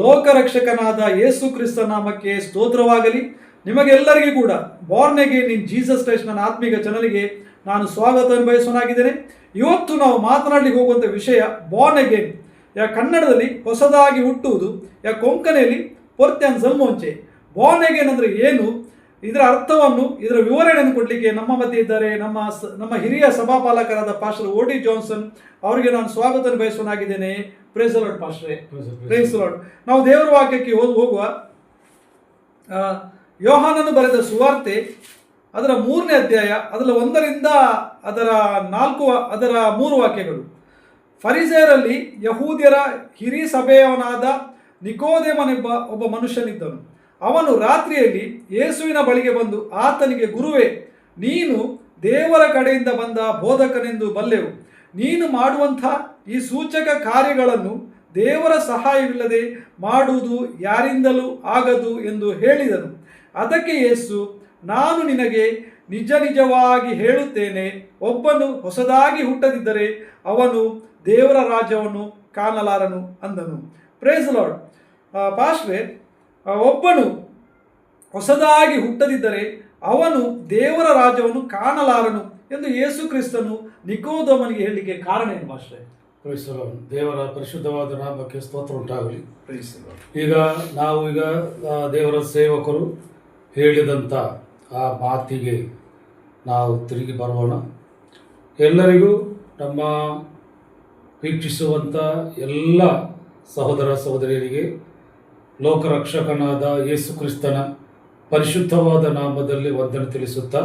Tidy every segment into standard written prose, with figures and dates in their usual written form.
ಲೋಕರಕ್ಷಕನಾದ ಯೇಸು ಕ್ರಿಸ್ತ ನಾಮಕ್ಕೆ ಸ್ತೋತ್ರವಾಗಲಿ. ನಿಮಗೆಲ್ಲರಿಗೂ ಕೂಡ Born again in Jesus Christ ನನ್ನ ಆತ್ಮಿಕ ಚಾನಲ್ಗೆ ನಾನು ಸ್ವಾಗತವನ್ನು ಬಯಸೋನಾಗಿದ್ದೇನೆ. ಇವತ್ತು ನಾವು ಮಾತನಾಡಲಿಕ್ಕೆ ಹೋಗುವಂಥ ವಿಷಯ ಬಾರ್ನ್ ಅಗೇನ್. ಕನ್ನಡದಲ್ಲಿ ಹೊಸದಾಗಿ ಹುಟ್ಟುವುದು, ಕೊಂಕಣಿಯಲ್ಲಿ ಪೊರ್ತ್ಯಾನ್ ಜಲ್ಮೋಂಚೆ. ಬಾರ್ನ್ ಅಗೇನ್ ಅಂದರೆ ಏನು, ಇದರ ಅರ್ಥವನ್ನು, ಇದರ ವಿವರಣೆಯನ್ನು ಕೊಡಲಿಕ್ಕೆ ನಮ್ಮ ಮಧ್ಯೆ ಇದ್ದಾರೆ ನಮ್ಮ ಹಿರಿಯ ಸಭಾಪಾಲಕರಾದ ಪಾಸ್ಟರ್ ಓ.ಡಿ. ಜಾನ್ಸನ್ ಅವರಿಗೆ ನಾನು ಸ್ವಾಗತ ಬಯಸೋನಾಗಿದ್ದೇನೆ. ಪ್ರೇಸ್ ದ ಲಾರ್ಡ್ ಪಾಸ್ಟರೇ. Praise the lord. ನಾವು ದೇವರ ವಾಕ್ಯಕ್ಕೆ ಹೋಗುವ ಯೋಹಾನನು ಬರೆದ ಸುವಾರ್ತೆ ಅದರ 3ನೇ ಅಧ್ಯಾಯ, ಅದರ 1ರಿಂದ ಅದರ 3 ವಾಕ್ಯಗಳು. ಫರಿಸೇಯರಲ್ಲಿ ಯಹೂದ್ಯರ ಹಿರಿಯ ಸಭೆಯವನಾದ ನಿಕೋದೇಮನೆಂಬ ಒಬ್ಬ ಮನುಷ್ಯನಿದ್ದನು. ಅವನು ರಾತ್ರಿಯಲ್ಲಿ ಯೇಸುವಿನ ಬಳಿಗೆ ಬಂದು ಆತನಿಗೆ, ಗುರುವೇ, ನೀನು ದೇವರ ಕಡೆಯಿಂದ ಬಂದ ಬೋಧಕನೆಂದು ಬಲ್ಲೆವು. ನೀನು ಮಾಡುವಂಥ ಈ ಸೂಚಕ ಕಾರ್ಯಗಳನ್ನು ದೇವರ ಸಹಾಯವಿಲ್ಲದೆ ಮಾಡುವುದು ಯಾರಿಂದಲೂ ಆಗದು ಎಂದು ಹೇಳಿದನು. ಅದಕ್ಕೆ ಯೇಸು, ನಾನು ನಿನಗೆ ನಿಜವಾಗಿ ಹೇಳುತ್ತೇನೆ, ಒಬ್ಬನು ಹೊಸದಾಗಿ ಹುಟ್ಟದಿದ್ದರೆ ಅವನು ದೇವರ ರಾಜ್ಯವನ್ನು ಕಾಣಲಾರನು ಅಂದನು. Praise lord. ಪಾಸ್ಟ್ರೇ, ಒಬ್ಬನು ಹೊಸದಾಗಿ ಹುಟ್ಟದಿದ್ದರೆ ಅವನು ದೇವರ ರಾಜ್ಯವನ್ನು ಕಾಣಲಾರನು ಎಂದು ಯೇಸು ಕ್ರಿಸ್ತನು ನಿಕೋದೇಮನಿಗೆ ಹೇಳಲಿಕ್ಕೆ ಕಾರಣ ಏನು ಪಾಸ್ಟ್ರೇ? ದೇವರ ಪರಿಶುದ್ಧವಾದ ನಾಮಕ್ಕೆ ಸ್ತೋತ್ರ ಉಂಟಾಗಲಿ. ಈಗ ದೇವರ ಸೇವಕರು ಹೇಳಿದಂಥ ಆ ಮಾತಿಗೆ ನಾವು ತಿರುಗಿ ಬರೋಣ. ಎಲ್ಲರಿಗೂ, ನಮ್ಮ ವೀಕ್ಷಿಸುವಂಥ ಎಲ್ಲ ಸಹೋದರ ಸಹೋದರಿಯರಿಗೆ ಲೋಕರಕ್ಷಕನಾದ ಯೇಸು ಕ್ರಿಸ್ತನ ಪರಿಶುದ್ಧವಾದ ನಾಮದಲ್ಲಿ ವಂದನೆ ತಿಳಿಸುತ್ತಾ,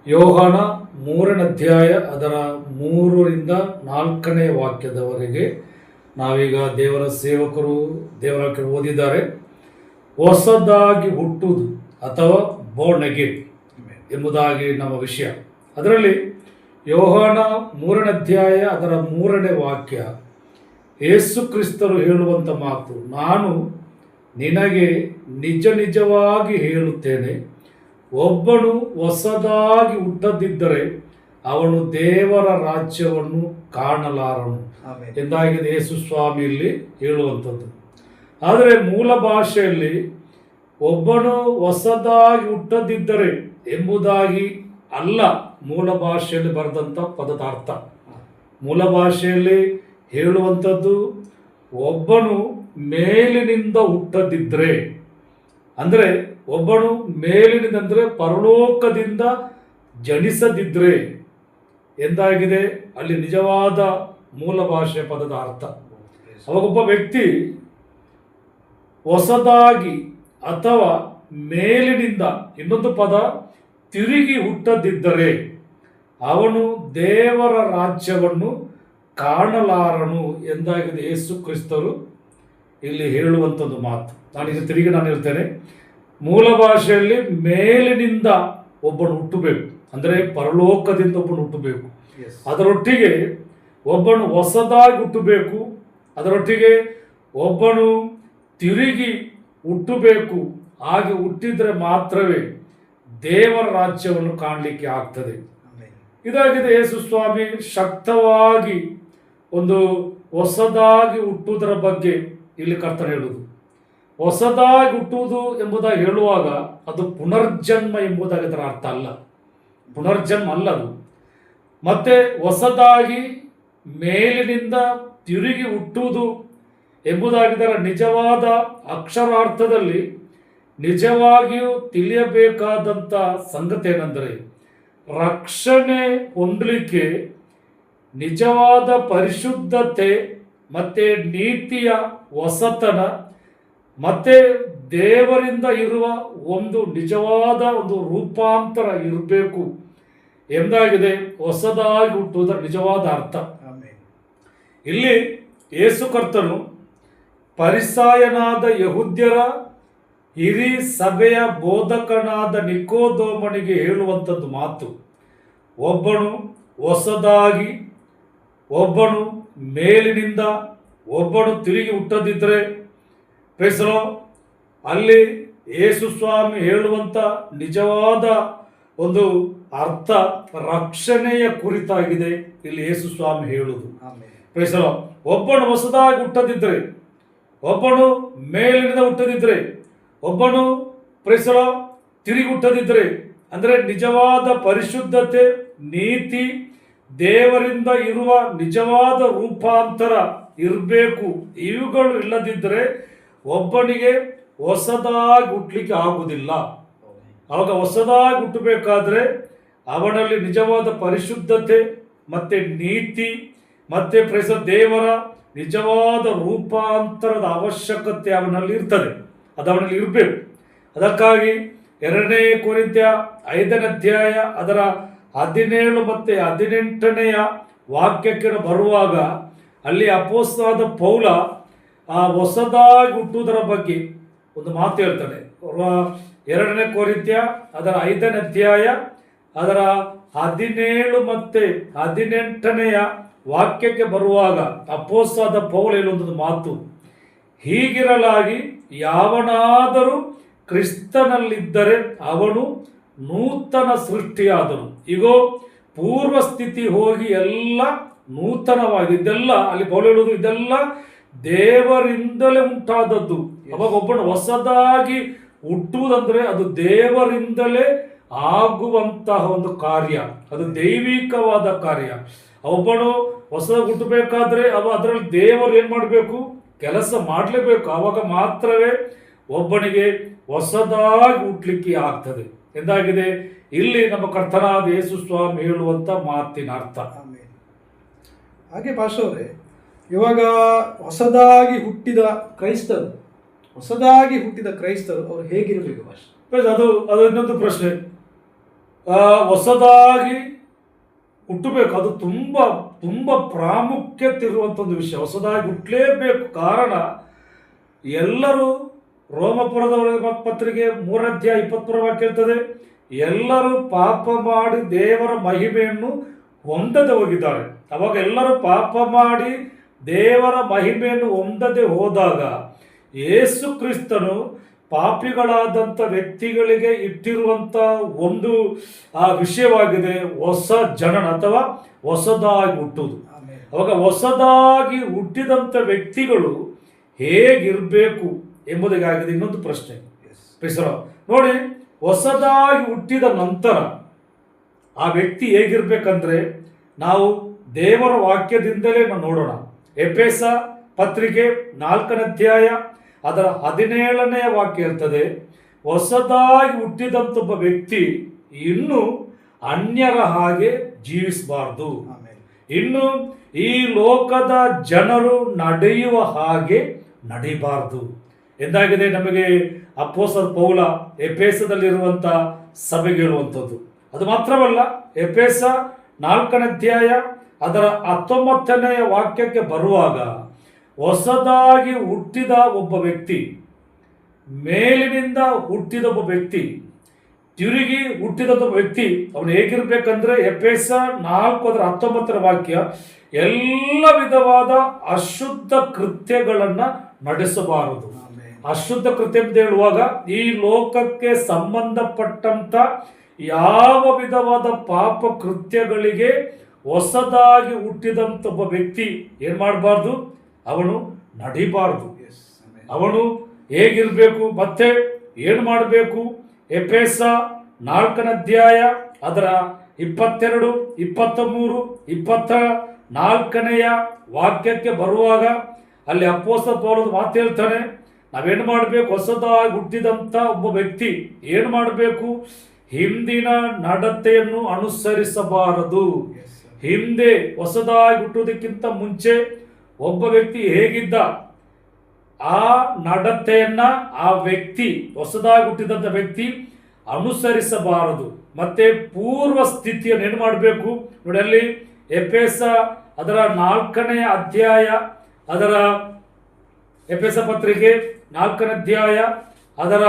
ಯೋಹಾನ 3ನೇ ಅಧ್ಯಾಯ ಅದರ 3ರಿಂದ 4ನೇ ವಾಕ್ಯದವರೆಗೆ ನಾವೀಗ ದೇವರ ಸೇವಕರು ದೇವರ ಓದಿದ್ದಾರೆ. ಹೊಸದಾಗಿ ಹುಟ್ಟುವುದು ಅಥವಾ ಬೋರ್ನ್ ಅಗೇನ್ ಎಂಬುದಾಗಿ ನಮ್ಮ ವಿಷಯ. ಅದರಲ್ಲಿ ಯೋಹಾನ 3ನೇ ಅಧ್ಯಾಯ ಅದರ 3ನೇ ವಾಕ್ಯ, ಯೇಸು ಕ್ರಿಸ್ತರು ಹೇಳುವಂಥ ಮಾತು, ನಾನು ನಿನಗೆ ನಿಜವಾಗಿ ಹೇಳುತ್ತೇನೆ, ಒಬ್ಬನು ಹೊಸದಾಗಿ ಹುಟ್ಟದಿದ್ದರೆ ಅವನು ದೇವರ ರಾಜ್ಯವನ್ನು ಕಾಣಲಾರನು ಎಂದಾಗಿದೆ ಯೇಸು ಸ್ವಾಮಿಯಲ್ಲಿ ಹೇಳುವಂಥದ್ದು. ಆದರೆ ಮೂಲ ಭಾಷೆಯಲ್ಲಿ ಒಬ್ಬನು ಹೊಸದಾಗಿ ಹುಟ್ಟದಿದ್ದರೆ ಎಂಬುದಾಗಿ ಅಲ್ಲ ಮೂಲ ಭಾಷೆಯಲ್ಲಿ ಬರೆದಂಥ ಪದದ ಅರ್ಥ. ಮೂಲ ಭಾಷೆಯಲ್ಲಿ ಹೇಳುವಂಥದ್ದು, ಒಬ್ಬನು ಮೇಲಿನಿಂದ ಹುಟ್ಟದಿದ್ದರೆ, ಅಂದರೆ ಒಬ್ಬನು ಮೇಲಿನಿಂದ ಅಂದರೆ ಪರಲೋಕದಿಂದ ಜನಿಸದಿದ್ದರೆ ಎಂದಾಗಿದೆ ಅಲ್ಲಿ ನಿಜವಾದ ಮೂಲ ಭಾಷೆ ಪದದ ಅರ್ಥ. ಅವಾಗೊಬ್ಬ ವ್ಯಕ್ತಿ ಹೊಸದಾಗಿ ಅಥವಾ ಮೇಲಿನಿಂದ, ಇನ್ನೊಂದು ಪದ ತಿರುಗಿ ಹುಟ್ಟದಿದ್ದರೆ ಅವನು ದೇವರ ರಾಜ್ಯವನ್ನು ಕಾಣಲಾರನು ಎಂದಾಗಿದೆ ಯೇಸು ಕ್ರಿಸ್ತರು ಇಲ್ಲಿ ಹೇಳುವಂಥದ್ದು ಮಾತು. ನಾನು ಹೇಳ್ತೇನೆ, ಮೂಲ ಭಾಷೆಯಲ್ಲಿ ಮೇಲಿನಿಂದ ಒಬ್ಬನು ಹುಟ್ಟಬೇಕು, ಅಂದರೆ ಪರಲೋಕದಿಂದ ಒಬ್ಬನು ಹುಟ್ಟಬೇಕು. ಅದರೊಟ್ಟಿಗೆ ಒಬ್ಬನು ಹೊಸದಾಗಿ ಹುಟ್ಟಬೇಕು, ಅದರೊಟ್ಟಿಗೆ ಒಬ್ಬನು ತಿರುಗಿ ಹುಟ್ಟಬೇಕು. ಹಾಗೆ ಹುಟ್ಟಿದರೆ ಮಾತ್ರವೇ ದೇವರ ರಾಜ್ಯವನ್ನು ಕಾಣಲಿಕ್ಕೆ ಆಗ್ತದೆ. ಇದಾಗಿದೆ ಯೇಸು ಸ್ವಾಮಿ ಶಕ್ತವಾಗಿ ಒಂದು ಹೊಸದಾಗಿ ಹುಟ್ಟುವುದರ ಬಗ್ಗೆ ಇಲ್ಲಿ ಕರ್ತನೆ ಹೇಳುವುದು. ಹೊಸದಾಗಿ ಹುಟ್ಟುವುದು ಎಂಬುದಾಗಿ ಹೇಳುವಾಗ ಅದು ಪುನರ್ಜನ್ಮ ಎಂಬುದಾಗಿ ಅದರ ಅರ್ಥ ಅಲ್ಲ, ಪುನರ್ಜನ್ಮ ಅಲ್ಲ ಅದು. ಮತ್ತೆ ಹೊಸದಾಗಿ ಮೇಲಿನಿಂದ ತಿರುಗಿ ಹುಟ್ಟುವುದು ಎಂಬುದಾಗಿದ್ದರ ನಿಜವಾದ ಅಕ್ಷರಾರ್ಥದಲ್ಲಿ ನಿಜವಾಗಿಯೂ ತಿಳಿಯಬೇಕಾದಂಥ ಸಂಗತಿ ಏನೆಂದರೆ, ರಕ್ಷಣೆ ಹೊಂದಲಿಕ್ಕೆ ನಿಜವಾದ ಪರಿಶುದ್ಧತೆ ಮತ್ತು ನೀತಿಯ ಹೊಸತನ ಮತ್ತು ದೇವರಿಂದ ಇರುವ ಒಂದು ನಿಜವಾದ ಒಂದು ರೂಪಾಂತರ ಇರಬೇಕು ಎಂದಾಗಿದೆ ಹೊಸದಾಗಿ ಹುಟ್ಟುವುದರ ನಿಜವಾದ ಅರ್ಥ. ಇಲ್ಲಿ ಯೇಸು ಕರ್ತನು ಫರಿಸಾಯನಾದ ಯಹೂದ್ಯರ ಹಿರಿ ಸಭೆಯ ಬೋಧಕನಾದ ನಿಕೋದೇಮನಿಗೆ ಹೇಳುವಂಥದ್ದು ಮಾತು, ಒಬ್ಬನು ಹೊಸದಾಗಿ, ಒಬ್ಬನು ಮೇಲಿನಿಂದ, ಒಬ್ಬನು ತಿರುಗಿ ಹುಟ್ಟದಿದ್ದರೆ, ಅಲ್ಲಿ ಯೇಸು ಸ್ವಾಮಿ ಹೇಳುವಂಥ ನಿಜವಾದ ಒಂದು ಅರ್ಥ ರಕ್ಷಣೆಯ ಕುರಿತಾಗಿದೆ ಇಲ್ಲಿ ಯೇಸು ಸ್ವಾಮಿ ಹೇಳುವುದು. ಒಬ್ಬನು ಹೊಸದಾಗಿ ಹುಟ್ಟದಿದ್ದರೆ ಒಬ್ಬನು ಮೇಲಿನಿಂದ ಹುಟ್ಟದಿದ್ರೆ, ಒಬ್ಬನು ಪ್ರಿಸಲ ತಿರುಗಿ ಹುಟ್ಟದಿದ್ರೆ, ಅಂದರೆ ನಿಜವಾದ ಪರಿಶುದ್ಧತೆ, ನೀತಿ, ದೇವರಿಂದ ಇರುವ ನಿಜವಾದ ರೂಪಾಂತರ ಇರಬೇಕು. ಇವುಗಳು ಇಲ್ಲದಿದ್ದರೆ ಒಬ್ಬನಿಗೆ ಹೊಸದಾಗಿ ಹುಟ್ಟಲಿಕ್ಕೆ ಆಗುವುದಿಲ್ಲ. ಆವಾಗ ಹೊಸದಾಗಿ ಹುಟ್ಟಬೇಕಾದ್ರೆ ಅವನಲ್ಲಿ ನಿಜವಾದ ಪರಿಶುದ್ಧತೆ ಮತ್ತೆ ನೀತಿ ಮತ್ತೆ ದೇವರ ನಿಜವಾದ ರೂಪಾಂತರದ ಅವಶ್ಯಕತೆ ಅವನಲ್ಲಿ ಇರ್ತದೆ. ಅದು ಅವನಲ್ಲಿ ಇರಬೇಕು. ಅದಕ್ಕಾಗಿ 2 ಕೊರಿಂಥ್ಯ 5ನೇ ಅಧ್ಯಾಯ ಅದರ 17 ಮತ್ತು 18ನೇ ವಾಕ್ಯಕ್ಕೆ ಬರುವಾಗ ಅಲ್ಲಿ ಅಪೊಸ್ತಲನಾದ ಪೌಲ ಆ ಹೊಸದಾಗಿ ಹುಟ್ಟುವುದರ ಬಗ್ಗೆ ಒಂದು ಮಾತು ಹೇಳ್ತಾನೆ. 2 ಕೊರಿಂಥ್ಯ ಅದರ 5ನೇ ಅಧ್ಯಾಯ ಅದರ 17 ಮತ್ತು 18ನೇ ವಾಕ್ಯಕ್ಕೆ ಬರುವಾಗ ಅಪೊಸ್ತಲನಾದ ಪೌಲ ಹೇಳುವಂಥದ್ದು ಮಾತು, ಹೀಗಿರಲಾಗಿ ಯಾವನಾದರೂ ಕ್ರಿಸ್ತನಲ್ಲಿದ್ದರೆ ಅವನು ನೂತನ ಸೃಷ್ಟಿಯಾದನು. ಈಗೋ ಪೂರ್ವ ಸ್ಥಿತಿ ಹೋಗಿ ಎಲ್ಲ ನೂತನವಾಗಿದೆ. ಇದೆಲ್ಲ ಅಲ್ಲಿ ಪೌಲ ಹೇಳುವುದು ಇದೆಲ್ಲ ದೇವರಿಂದಲೇ ಉಂಟಾದದ್ದು. ಅವಾಗ ಒಬ್ಬನು ಹೊಸದಾಗಿ ಹುಟ್ಟುವುದಂದ್ರೆ ಅದು ದೇವರಿಂದಲೇ ಆಗುವಂತಹ ಒಂದು ಕಾರ್ಯ, ಅದು ದೈವಿಕವಾದ ಕಾರ್ಯ. ಒಬ್ಬನು ಹೊಸದಾಗಿ ಹುಟ್ಟಬೇಕಾದ್ರೆ ಅದರಲ್ಲಿ ದೇವರು ಏನು ಮಾಡಬೇಕು? ಕೆಲಸ ಮಾಡಲೇಬೇಕು. ಆವಾಗ ಮಾತ್ರವೇ ಒಬ್ಬನಿಗೆ ಹೊಸದಾಗಿ ಹುಟ್ಟಲಿಕ್ಕೆ ಆಗ್ತದೆ ಎಂದಾಗಿದೆ ಇಲ್ಲಿ ನಮ್ಮ ಕರ್ತನಾದ ಯೇಸು ಸ್ವಾಮಿ ಹೇಳುವಂತ ಮಾತಿನ ಅರ್ಥ. ಹಾಗೆ ಭಾಷವರೇ, ಇವಾಗ ಹೊಸದಾಗಿ ಹುಟ್ಟಿದ ಕ್ರೈಸ್ತರು ಅವರು ಹೇಗಿರಬೇಕು ಭಾಷೆ? ಅದು ಇನ್ನೊಂದು ಪ್ರಶ್ನೆ. ಹೊಸದಾಗಿ ಹುಟ್ಟಬೇಕು, ಅದು ತುಂಬಾ ತುಂಬಾ ಪ್ರಾಮುಖ್ಯತೆ ಇರುವಂತ ಒಂದು ವಿಷಯ. ಹೊಸದಾಗಿ ಹುಟ್ಟಲೇಬೇಕು. ಕಾರಣ ಎಲ್ಲರೂ ರೋಮಪುರದವರ ಪತ್ರಿಕೆ 3ನೇ ಅಧ್ಯಾಯ 23ನೇ ವಾಕ್ಯ ಹೇಳ್ತದೆ, ಎಲ್ಲರೂ ಪಾಪ ಮಾಡಿ ದೇವರ ಮಹಿಮೆಯನ್ನು ಹೊಂದದೆ ಹೋಗಿದ್ದಾರೆ. ಅವಾಗ ಎಲ್ಲರೂ ಪಾಪ ಮಾಡಿ ದೇವರ ಮಹಿಮೆಯನ್ನು ಹೊಂದದೆ ಹೋದಾಗ ಯೇಸು ಕ್ರಿಸ್ತನು ಪಾಪಿಗಳಾದಂಥ ವ್ಯಕ್ತಿಗಳಿಗೆ ಇಟ್ಟಿರುವಂಥ ಒಂದು ವಿಷಯವಾಗಿದೆ ಹೊಸ ಜನನ ಅಥವಾ ಹೊಸದಾಗಿ ಹುಟ್ಟುವುದು. ಅವಾಗ ಹೊಸದಾಗಿ ಹುಟ್ಟಿದಂಥ ವ್ಯಕ್ತಿಗಳು ಹೇಗಿರಬೇಕು ಎಂಬುದಾಗಿದೆ ಇನ್ನೊಂದು ಪ್ರಶ್ನೆ. ನೋಡಿ, ಹೊಸದಾಗಿ ಹುಟ್ಟಿದ ನಂತರ ಆ ವ್ಯಕ್ತಿ ಹೇಗಿರ್ಬೇಕಂದ್ರೆ ನಾವು ದೇವರ ವಾಕ್ಯದಿಂದಲೇ ನಾವು ನೋಡೋಣ. ಎಫೆಸ ಪತ್ರಿಕೆ 4ನೇ ಅಧ್ಯಾಯ ಅದರ 17ನೇ ವಾಕ್ಯ ಹೇಳ್ತದೆ, ಹೊಸದಾಗಿ ಹುಟ್ಟಿದಂಥ ಒಬ್ಬ ವ್ಯಕ್ತಿ ಇನ್ನು ಅನ್ಯರ ಹಾಗೆ ಜೀವಿಸಬಾರ್ದು, ಇನ್ನು ಈ ಲೋಕದ ಜನರು ನಡೆಯುವ ಹಾಗೆ ನಡಿಬಾರ್ದು ಎಂದಾಗಿದೆ ನಮಗೆ ಅಪೊಸ್ತಲ ಪೌಲ ಎಫೆಸದಲ್ಲಿರುವಂಥ ಸಭೆಗೆ ಹೇಳುವಂಥದ್ದು. ಅದು ಮಾತ್ರವಲ್ಲ, ಎಫೆಸ 4ನೇ ಅಧ್ಯಾಯ ಅದರ 19ನೇ ವಾಕ್ಯಕ್ಕೆ ಬರುವಾಗ ಹೊಸದಾಗಿ ಹುಟ್ಟಿದ ಒಬ್ಬ ವ್ಯಕ್ತಿ, ಮೇಲಿನಿಂದ ಹುಟ್ಟಿದ ಒಬ್ಬ ವ್ಯಕ್ತಿ, ತಿರುಗಿ ಹುಟ್ಟಿದ ಒಬ್ಬ ವ್ಯಕ್ತಿ ಅವನು ಹೇಗಿರ್ಬೇಕಂದ್ರೆ ಎಫೆಸ 4 ಅದರ 19ನೇ ವಾಕ್ಯ, ಎಲ್ಲ ವಿಧವಾದ ಅಶುದ್ಧ ಕೃತ್ಯಗಳನ್ನ ನಡೆಸಬಾರದು. ಅಶುದ್ಧ ಕೃತ್ಯ ಅಂತ ಹೇಳುವಾಗ ಈ ಲೋಕಕ್ಕೆ ಸಂಬಂಧಪಟ್ಟಂತ ಯಾವ ವಿಧವಾದ ಪಾಪ ಕೃತ್ಯಗಳಿಗೆ ಹೊಸದಾಗಿ ಹುಟ್ಟಿದಂತ ಒಬ್ಬ ವ್ಯಕ್ತಿ ಏನ್ ಮಾಡಬಾರ್ದು? ಅವನು ನಡಿಬಾರ್ದು. ಅವನು ಹೇಗಿರ್ಬೇಕು ಮತ್ತೆ ಏನು ಮಾಡಬೇಕು? ಎಫೆಸ 4ನೇ ಅಧ್ಯಾಯ ಅದರ 22, 23, 24ನೇ ವಾಕ್ಯಕ್ಕೆ ಬರುವಾಗ ಅಲ್ಲಿ ಅಪೊಸ್ತಲ ಪೌಲನು ಮಾತು ಹೇಳ್ತಾನೆ, ನಾವೇನು ಮಾಡಬೇಕು? ಹೊಸದಾಗಿ ಹುಟ್ಟಿದಂಥ ಒಬ್ಬ ವ್ಯಕ್ತಿ ಏನು ಮಾಡಬೇಕು? ಹಿಂದಿನ ನಡತೆಯನ್ನು ಅನುಸರಿಸಬಾರದು. ಹಿಂದೆ ಹೊಸದಾಗಿ ಹುಟ್ಟುವುದಕ್ಕಿಂತ ಮುಂಚೆ ಒಬ್ಬ ವ್ಯಕ್ತಿ ಹೇಗಿದ್ದ ಆ ನಡತೆಯನ್ನ ಆ ವ್ಯಕ್ತಿ ಹೊಸದಾಗಿ ಹುಟ್ಟಿದಂಥ ವ್ಯಕ್ತಿ ಅನುಸರಿಸಬಾರದು. ಮತ್ತೆ ಪೂರ್ವ ಸ್ಥಿತಿಯನ್ನು ಏನು ಮಾಡಬೇಕು ನೋಡಿ, ಅಲ್ಲಿ ಎಫೆಸ ಅದರ 4ನೇ ಅಧ್ಯಾಯ ಅದರ ಎಫೆಸ ಪತ್ರಿಕೆ 4ನೇ ಅಧ್ಯಾಯ ಅದರ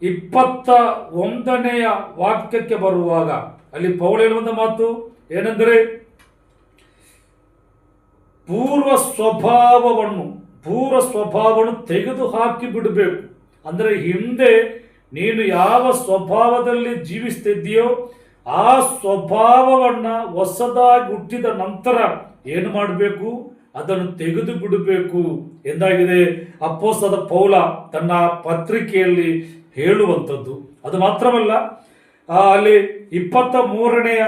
21ನೇ ವಾಕ್ಯಕ್ಕೆ ಬರುವಾಗ ಅಲ್ಲಿ ಪೌಲ ಹೇಳುವಂತ ಮಾತು ಏನೆಂದರೆ, ಪೂರ್ವ ಸ್ವಭಾವವನ್ನು ತೆಗೆದು ಹಾಕಿ ಬಿಡಬೇಕು. ಅಂದರೆ ಹಿಂದೆ ನೀನು ಯಾವ ಸ್ವಭಾವದಲ್ಲಿ ಜೀವಿಸ್ತಿದ್ದೀಯೋ ಆ ಸ್ವಭಾವವನ್ನ ಹೊಸದಾಗಿ ಹುಟ್ಟಿದ ನಂತರ ಏನು ಮಾಡಬೇಕು? ಅದನ್ನು ತೆಗೆದು ಬಿಡಬೇಕು ಎಂದಾಗಿದೆ ಅಪೊಸ್ತಲ ಪೌಲ ತನ್ನ ಪತ್ರಿಕೆಯಲ್ಲಿ ಹೇಳುವಂಥದ್ದು. ಅದು ಮಾತ್ರವಲ್ಲ, ಅಲ್ಲಿ 23ನೆಯ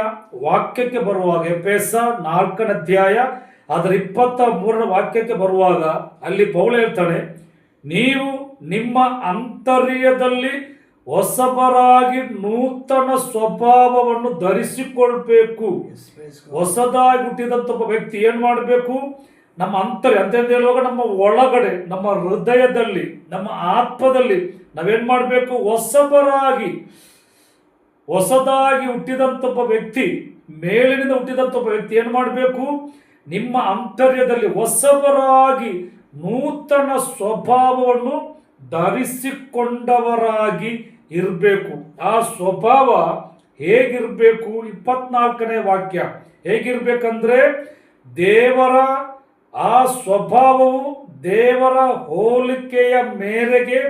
ವಾಕ್ಯಕ್ಕೆ ಬರುವಾಗ, ಎಫೆಸ 4ನೇ ಅಧ್ಯಾಯ ಅದರ 23ನೇ ವಾಕ್ಯಕ್ಕೆ ಬರುವಾಗ ಅಲ್ಲಿ ಪೌಲ ಹೇಳ್ತಾನೆ, ನೀವು ನಿಮ್ಮ ಅಂತರ್ಯದಲ್ಲಿ ಹೊಸಬರಾಗಿ ನೂತನ ಸ್ವಭಾವವನ್ನು ಧರಿಸಿಕೊಳ್ಬೇಕು. ಹೊಸದಾಗಿ ಹುಟ್ಟಿದಂತ ಒಬ್ಬ ವ್ಯಕ್ತಿ ಏನ್ ಮಾಡಬೇಕು? ನಮ್ಮ ಅಂತರ್ಯ ಅಂತ ಹೇಳುವಾಗ ನಮ್ಮ ಒಳಗಡೆ, ನಮ್ಮ ಹೃದಯದಲ್ಲಿ, ನಮ್ಮ ಆತ್ಮದಲ್ಲಿ ನಾವೇನ್ ಮಾಡಬೇಕು? ಹೊಸದಾಗಿ ಹುಟ್ಟಿದಂತ ಒಬ್ಬ ವ್ಯಕ್ತಿ, ಮೇಲಿನಿಂದ ಹುಟ್ಟಿದಂತ ಒಬ್ಬ ವ್ಯಕ್ತಿ ಏನ್ ಮಾಡಬೇಕು? ನಿಮ್ಮ ಅಂತರ್ಯದಲ್ಲಿ ಹೊಸಬರಾಗಿ ನೂತನ ಸ್ವಭಾವವನ್ನು ಧರಿಸಿಕೊಂಡವರಾಗಿ ಇರಬೇಕು. ಆ ಸ್ವಭಾವ ಹೇಗಿರಬೇಕು? 24ನೇ ವಾಕ್ಯ ಹೇಗಿರ್ಬೇಕಂದ್ರೆ, ದೇವರ ಆ ಸ್ವಭಾವವು ದೇವರ ಹೋಲಿಕೆಯ ಮೇರೆಗೆ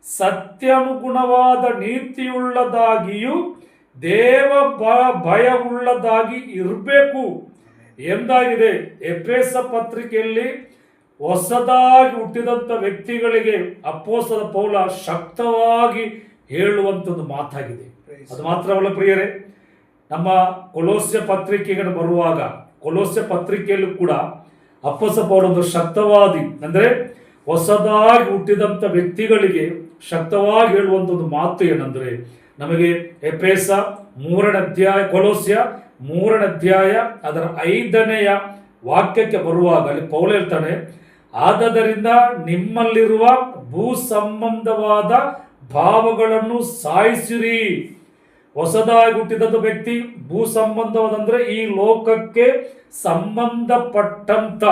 ಸತ್ಯಾನುಗುಣವಾದ ನೀತಿಯುಳ್ಳದಾಗಿಯೂ ದೇವ ಭಯವುಳ್ಳದಾಗಿ ಇರಬೇಕು ಎಂದಾಗಿದೆ. ಎಫೆಸ ಪತ್ರಿಕೆಯಲ್ಲಿ ಹೊಸದಾಗಿ ಹುಟ್ಟಿದಂಥ ವ್ಯಕ್ತಿಗಳಿಗೆ ಅಪೊಸ್ತಲ ಪೌಲ ಶಕ್ತವಾಗಿ ಹೇಳುವಂಥದ್ದು ಮಾತಾಗಿದೆ. ಅದು ಮಾತ್ರವಲ್ಲ ಪ್ರಿಯರೇ, ನಮ್ಮ ಕೊಲೋಸ್ಯ ಪತ್ರಿಕೆಗೆ ಬರುವಾಗ ಕೊಲೋಸ್ಯ ಪತ್ರಿಕೆಯಲ್ಲೂ ಕೂಡ ಅಪೊಸ್ತಲ ಪೌಲ ಒಂದು ಶಕ್ತವಾದಿ, ಅಂದರೆ ಹೊಸದಾಗಿ ಹುಟ್ಟಿದಂಥ ವ್ಯಕ್ತಿಗಳಿಗೆ ಶಕ್ತವಾಗಿ ಹೇಳುವಂಥದ್ದು ಮಾತು ಏನಂದ್ರೆ, ನಮಗೆ ಎಫೆಸ 3ನೇ ಅಧ್ಯಾಯ, ಕೊಲೋಸ್ಯ 3ನೇ ಅಧ್ಯಾಯ ಅದರ 5ನೆಯ ವಾಕ್ಯಕ್ಕೆ ಬರುವಾಗ ಅಲ್ಲಿ ಪೌಲ ಹೇಳ್ತಾನೆ, ಆದ್ದರಿಂದ ನಿಮ್ಮಲ್ಲಿರುವ ಭೂ ಸಂಬಂಧವಾದ ಭಾವಗಳನ್ನು ಸಾಯಿಸಿರಿ. ಹೊಸದಾಗಿ ಹುಟ್ಟಿದಂಥ ವ್ಯಕ್ತಿ ಭೂ ಸಂಬಂಧವಾದಂದ್ರೆ ಈ ಲೋಕಕ್ಕೆ ಸಂಬಂಧಪಟ್ಟಂತ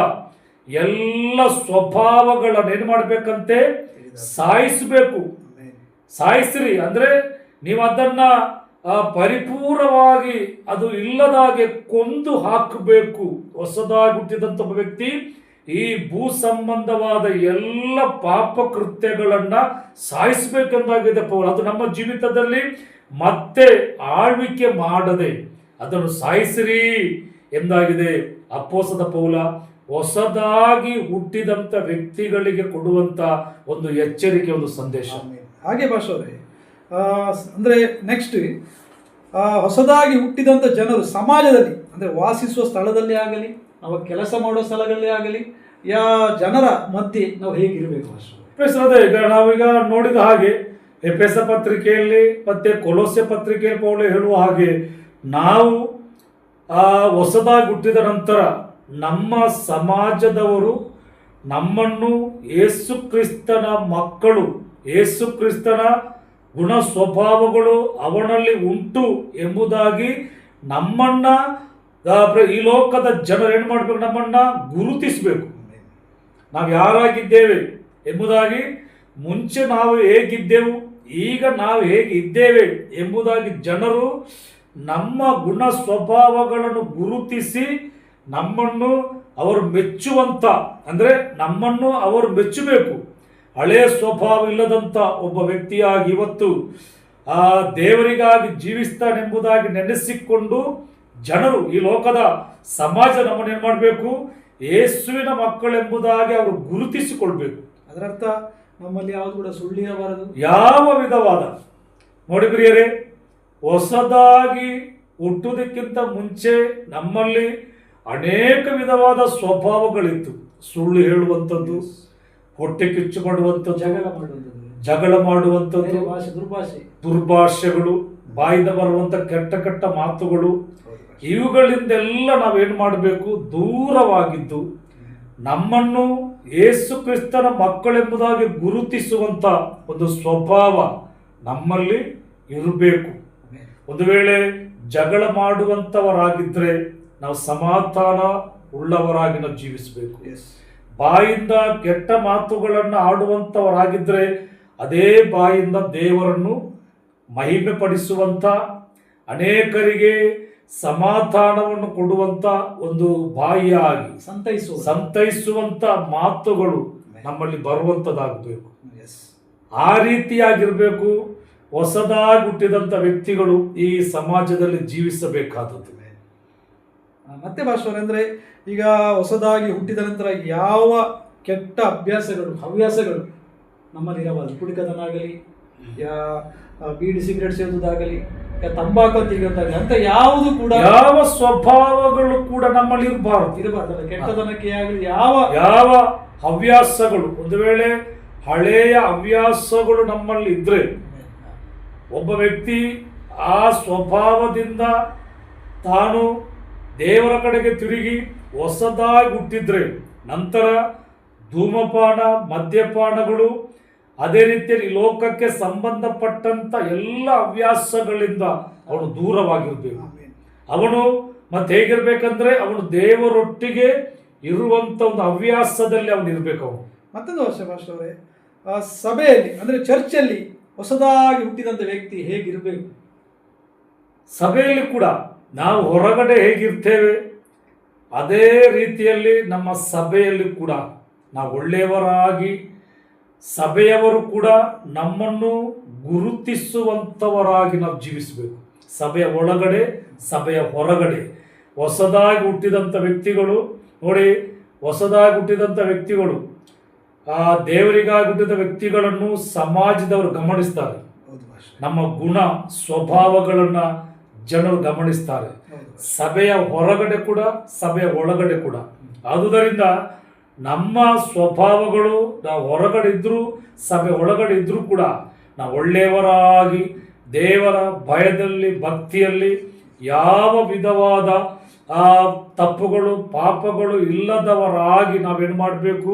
ಎಲ್ಲ ಸ್ವಭಾವಗಳನ್ನು ಏನ್ ಮಾಡ್ಬೇಕಂತೆ? ಸಾಯಿಸಬೇಕು. ಸಾಯಿಸಿರಿ ಅಂದ್ರೆ ನೀವು ಅದನ್ನ ಪರಿಪೂರ್ಣವಾಗಿ ಅದು ಇಲ್ಲದಾಗೆ ಕೊಂದು ಹಾಕಬೇಕು. ಹೊಸದಾಗಿ ಹುಟ್ಟಿದಂಥ ಒಬ್ಬ ವ್ಯಕ್ತಿ ಈ ಭೂ ಸಂಬಂಧವಾದ ಎಲ್ಲ ಪಾಪ ಕೃತ್ಯಗಳನ್ನ ಸಾಯಿಸಬೇಕೆಂದಾಗಿದೆ ಪೌಲ. ಅದು ನಮ್ಮ ಜೀವಿತದಲ್ಲಿ ಮತ್ತೆ ಆಳ್ವಿಕೆ ಮಾಡದೆ ಅದನ್ನು ಸಾಯಿಸಿರಿ ಎಂದಾಗಿದೆ ಅಪೊಸ್ತಲ ಪೌಲ. ಹೊಸದಾಗಿ ಹುಟ್ಟಿದಂತ ವ್ಯಕ್ತಿಗಳಿಗೆ ಕೊಡುವಂತ ಒಂದು ಎಚ್ಚರಿಕೆ, ಒಂದು ಸಂದೇಶ. ಹಾಗೆ ಭಾಷೆ ಅಂದ್ರೆ ನೆಕ್ಸ್ಟ್ ಹೊಸದಾಗಿ ಹುಟ್ಟಿದಂಥ ಜನರು ಸಮಾಜದಲ್ಲಿ, ಅಂದರೆ ವಾಸಿಸುವ ಸ್ಥಳದಲ್ಲಿ ಆಗಲಿ, ನಾವು ಕೆಲಸ ಮಾಡುವ ಸ್ಥಳಗಳಲ್ಲಿ ಆಗಲಿ, ಜನರ ಮಧ್ಯೆ ನಾವು ಹೇಗಿರಬೇಕು ಅದೇ ಈಗ ನಾವೀಗ ನೋಡಿದ ಹಾಗೆ ಎಫೆಸ ಪತ್ರಿಕೆಯಲ್ಲಿ ಮತ್ತೆ ಕೊಲೋಸ್ಯ ಪತ್ರಿಕೆಯಲ್ಲಿ ಪೌಲ ಹೇಳುವ ಹಾಗೆ, ನಾವು ಹೊಸದಾಗಿ ಹುಟ್ಟಿದ ನಂತರ ನಮ್ಮ ಸಮಾಜದವರು ನಮ್ಮನ್ನು ಯೇಸು ಕ್ರಿಸ್ತನ ಮಕ್ಕಳು, ಯೇಸು ಕ್ರಿಸ್ತನ ಗುಣ ಸ್ವಭಾವಗಳು ಅವನಲ್ಲಿ ಉಂಟು ಎಂಬುದಾಗಿ ನಮ್ಮನ್ನ ಈ ಲೋಕದ ಜನರು ಏನ್ ಮಾಡ್ಬೇಕು? ನಮ್ಮನ್ನ ಗುರುತಿಸಬೇಕು. ನಾವು ಯಾರಾಗಿದ್ದೇವೆ ಎಂಬುದಾಗಿ, ಮುಂಚೆ ನಾವು ಹೇಗಿದ್ದೆವು, ಈಗ ನಾವು ಹೇಗಿದ್ದೇವೆ ಎಂಬುದಾಗಿ ಜನರು ನಮ್ಮ ಗುಣ ಸ್ವಭಾವಗಳನ್ನು ಗುರುತಿಸಿ ನಮ್ಮನ್ನು ಅವರು ಮೆಚ್ಚುವಂತ, ಅಂದ್ರೆ ನಮ್ಮನ್ನು ಅವರು ಮೆಚ್ಚಬೇಕು. ಹಳೆಯ ಸ್ವಭಾವ ಇಲ್ಲದಂತ ಒಬ್ಬ ವ್ಯಕ್ತಿಯಾಗಿ ಇವತ್ತು ದೇವರಿಗಾಗಿ ಜೀವಿಸ್ತಾನೆಂಬುದಾಗಿ ನೆನೆಸಿಕೊಂಡು ಜನರು, ಈ ಲೋಕದ ಸಮಾಜ ನಮ್ಮನ್ನು ಏನ್ ಮಾಡಬೇಕು? ಯೇಸುವಿನ ಮಕ್ಕಳೆಂಬುದಾಗಿ ಅವರು ಗುರುತಿಸಿಕೊಳ್ಬೇಕು. ಅದರರ್ಥ ನಮ್ಮಲ್ಲಿ ಯಾವುದು ಕೂಡ ಸುಳ್ಳಿರಬಾರದು, ಯಾವ ವಿಧವಾದ. ನೋಡಿ ಪ್ರಿಯರೇ, ಹೊಸದಾಗಿ ಹುಟ್ಟುವುದಕ್ಕಿಂತ ಮುಂಚೆ ನಮ್ಮಲ್ಲಿ ಅನೇಕ ವಿಧವಾದ ಸ್ವಭಾವಗಳಿತ್ತು. ಸುಳ್ಳು ಹೇಳುವಂಥದ್ದು, ಹೊಟ್ಟೆ ಕಿಚ್ಚು ಮಾಡುವಂಥದ್ದು, ಜಗಳ ಮಾಡುವಂಥದ್ದು, ದುರ್ಭಾಷೆಗಳು, ಬಾಯಿಂದ ಬರುವಂತ ಕೆಟ್ಟ ಕೆಟ್ಟ ಮಾತುಗಳು, ಇವುಗಳಿಂದೆಲ್ಲ ನಾವೇನು ಮಾಡಬೇಕು? ದೂರವಾಗಿದ್ದು ನಮ್ಮನ್ನು ಯೇಸು ಕ್ರಿಸ್ತನ ಮಕ್ಕಳೆಂಬುದಾಗಿ ಗುರುತಿಸುವಂತ ಒಂದು ಸ್ವಭಾವ ನಮ್ಮಲ್ಲಿ ಇರಬೇಕು. ಒಂದು ವೇಳೆ ಜಗಳ ಮಾಡುವಂತವರಾಗಿದ್ರೆ ನಾವು ಸಮಾಧಾನ ಉಳ್ಳವರಾಗಿ ನಾವು ಜೀವಿಸಬೇಕು. ಬಾಯಿಂದ ಕೆಟ್ಟ ಮಾತುಗಳನ್ನು ಆಡುವಂತವರಾಗಿದ್ರೆ ಅದೇ ಬಾಯಿಂದ ದೇವರನ್ನು ಮಹಿಮೆ ಪಡಿಸುವಂತ, ಅನೇಕರಿಗೆ ಸಮಾಧಾನವನ್ನು ಕೊಡುವಂತ ಒಂದು ಬಾಯಿಯಾಗಿ ಸಂತೈಸುವಂತ ಮಾತುಗಳು ನಮ್ಮಲ್ಲಿ ಬರುವಂತದ್ದಾಗಬೇಕು. ಆ ರೀತಿಯಾಗಿರ್ಬೇಕು ಹೊಸದಾಗಿ ಹುಟ್ಟಿದಂತ ವ್ಯಕ್ತಿಗಳು ಈ ಸಮಾಜದಲ್ಲಿ ಜೀವಿಸಬೇಕಾದದ್ದು. ಮತ್ತೆ ಭಾಷೆ ಅಂದರೆ ಈಗ ಹೊಸದಾಗಿ ಹುಟ್ಟಿದ ನಂತರ ಯಾವ ಕೆಟ್ಟ ಹವ್ಯಾಸಗಳು ನಮ್ಮಲ್ಲಿ ಇರಬಾರ್ದು. ಕುಡಿಕದನಾಗಲಿ, ಬೀಡಿ ಸಿಗರೇಟ್ ಸೇದುವುದಾಗಲಿ, ತಂಬಾಕು ತೆಗೆಯೋದಾಗಲಿ ಅಂತ ಯಾವುದು ಕೂಡ, ಯಾವ ಸ್ವಭಾವಗಳು ಕೂಡ ನಮ್ಮಲ್ಲಿ ಇರಬಾರ್ದಲ್ಲ. ಕೆಟ್ಟದನಕ್ಕೆ ಆಗಲಿ ಯಾವ ಹವ್ಯಾಸಗಳು, ಒಂದು ವೇಳೆ ಹಳೆಯ ಹವ್ಯಾಸಗಳು ನಮ್ಮಲ್ಲಿ ಇದ್ರೆ, ಒಬ್ಬ ವ್ಯಕ್ತಿ ಆ ಸ್ವಭಾವದಿಂದ ತಾನು ದೇವರ ಕಡೆಗೆ ತಿರುಗಿ ಹೊಸದಾಗಿ ಹುಟ್ಟಿದ್ರೆ, ನಂತರ ಧೂಮಪಾನ, ಮದ್ಯಪಾನಗಳು, ಅದೇ ರೀತಿಯಲ್ಲಿ ಲೋಕಕ್ಕೆ ಸಂಬಂಧಪಟ್ಟಂತ ಎಲ್ಲ ಹವ್ಯಾಸಗಳಿಂದ ಅವನು ದೂರವಾಗಿರ್ಬೇಕು. ಅವನು ಮತ್ತೆ ಹೇಗಿರ್ಬೇಕಂದ್ರೆ, ಅವನು ದೇವರೊಟ್ಟಿಗೆ ಇರುವಂತ ಒಂದು ಹವ್ಯಾಸದಲ್ಲಿ ಅವನು ಇರ್ಬೇಕು. ಅವನು ಮತ್ತೊಂದು ಭಾಷೆ ಅವರೇ, ಸಭೆಯಲ್ಲಿ ಅಂದ್ರೆ ಚರ್ಚಲ್ಲಿ ಹೊಸದಾಗಿ ಹುಟ್ಟಿದಂತ ವ್ಯಕ್ತಿ ಹೇಗಿರ್ಬೇಕು? ಸಭೆಯಲ್ಲಿ ಕೂಡ ನಾವು ಹೊರಗಡೆ ಹೇಗಿರ್ತೇವೆ ಅದೇ ರೀತಿಯಲ್ಲಿ ನಮ್ಮ ಸಭೆಯಲ್ಲಿ ಕೂಡ ನಾವು ಒಳ್ಳೆಯವರಾಗಿ, ಸಭೆಯವರು ಕೂಡ ನಮ್ಮನ್ನು ಗುರುತಿಸುವಂಥವರಾಗಿ ನಾವು ಜೀವಿಸಬೇಕು. ಸಭೆಯ ಒಳಗಡೆ, ಸಭೆಯ ಹೊರಗಡೆ. ಹೊಸದಾಗಿ ಹುಟ್ಟಿದಂಥ ವ್ಯಕ್ತಿಗಳು ನೋಡಿ, ಹೊಸದಾಗಿ ಹುಟ್ಟಿದಂಥ ವ್ಯಕ್ತಿಗಳು, ಆ ದೇವರಿಗಾಗಿ ಹುಟ್ಟಿದ ವ್ಯಕ್ತಿಗಳನ್ನು ಸಮಾಜದವರು ಗಮನಿಸ್ತಾರೆ. ನಮ್ಮ ಗುಣ ಸ್ವಭಾವಗಳನ್ನು ಜನರು ಗಮನಿಸ್ತಾರೆ. ಸಭೆಯ ಹೊರಗಡೆ ಕೂಡ, ಸಭೆಯ ಒಳಗಡೆ ಕೂಡ. ಆದುದರಿಂದ ನಮ್ಮ ಸ್ವಭಾವಗಳು ನಾವು ಹೊರಗಡೆ ಇದ್ರೂ, ಸಭೆ ಒಳಗಡೆ ಇದ್ರೂ ಕೂಡ ನಾವು ಒಳ್ಳೆಯವರಾಗಿ, ದೇವರ ಭಯದಲ್ಲಿ, ಭಕ್ತಿಯಲ್ಲಿ, ಯಾವ ವಿಧವಾದ ತಪ್ಪುಗಳು ಪಾಪಗಳು ಇಲ್ಲದವರಾಗಿ ನಾವೇನು ಮಾಡಬೇಕು,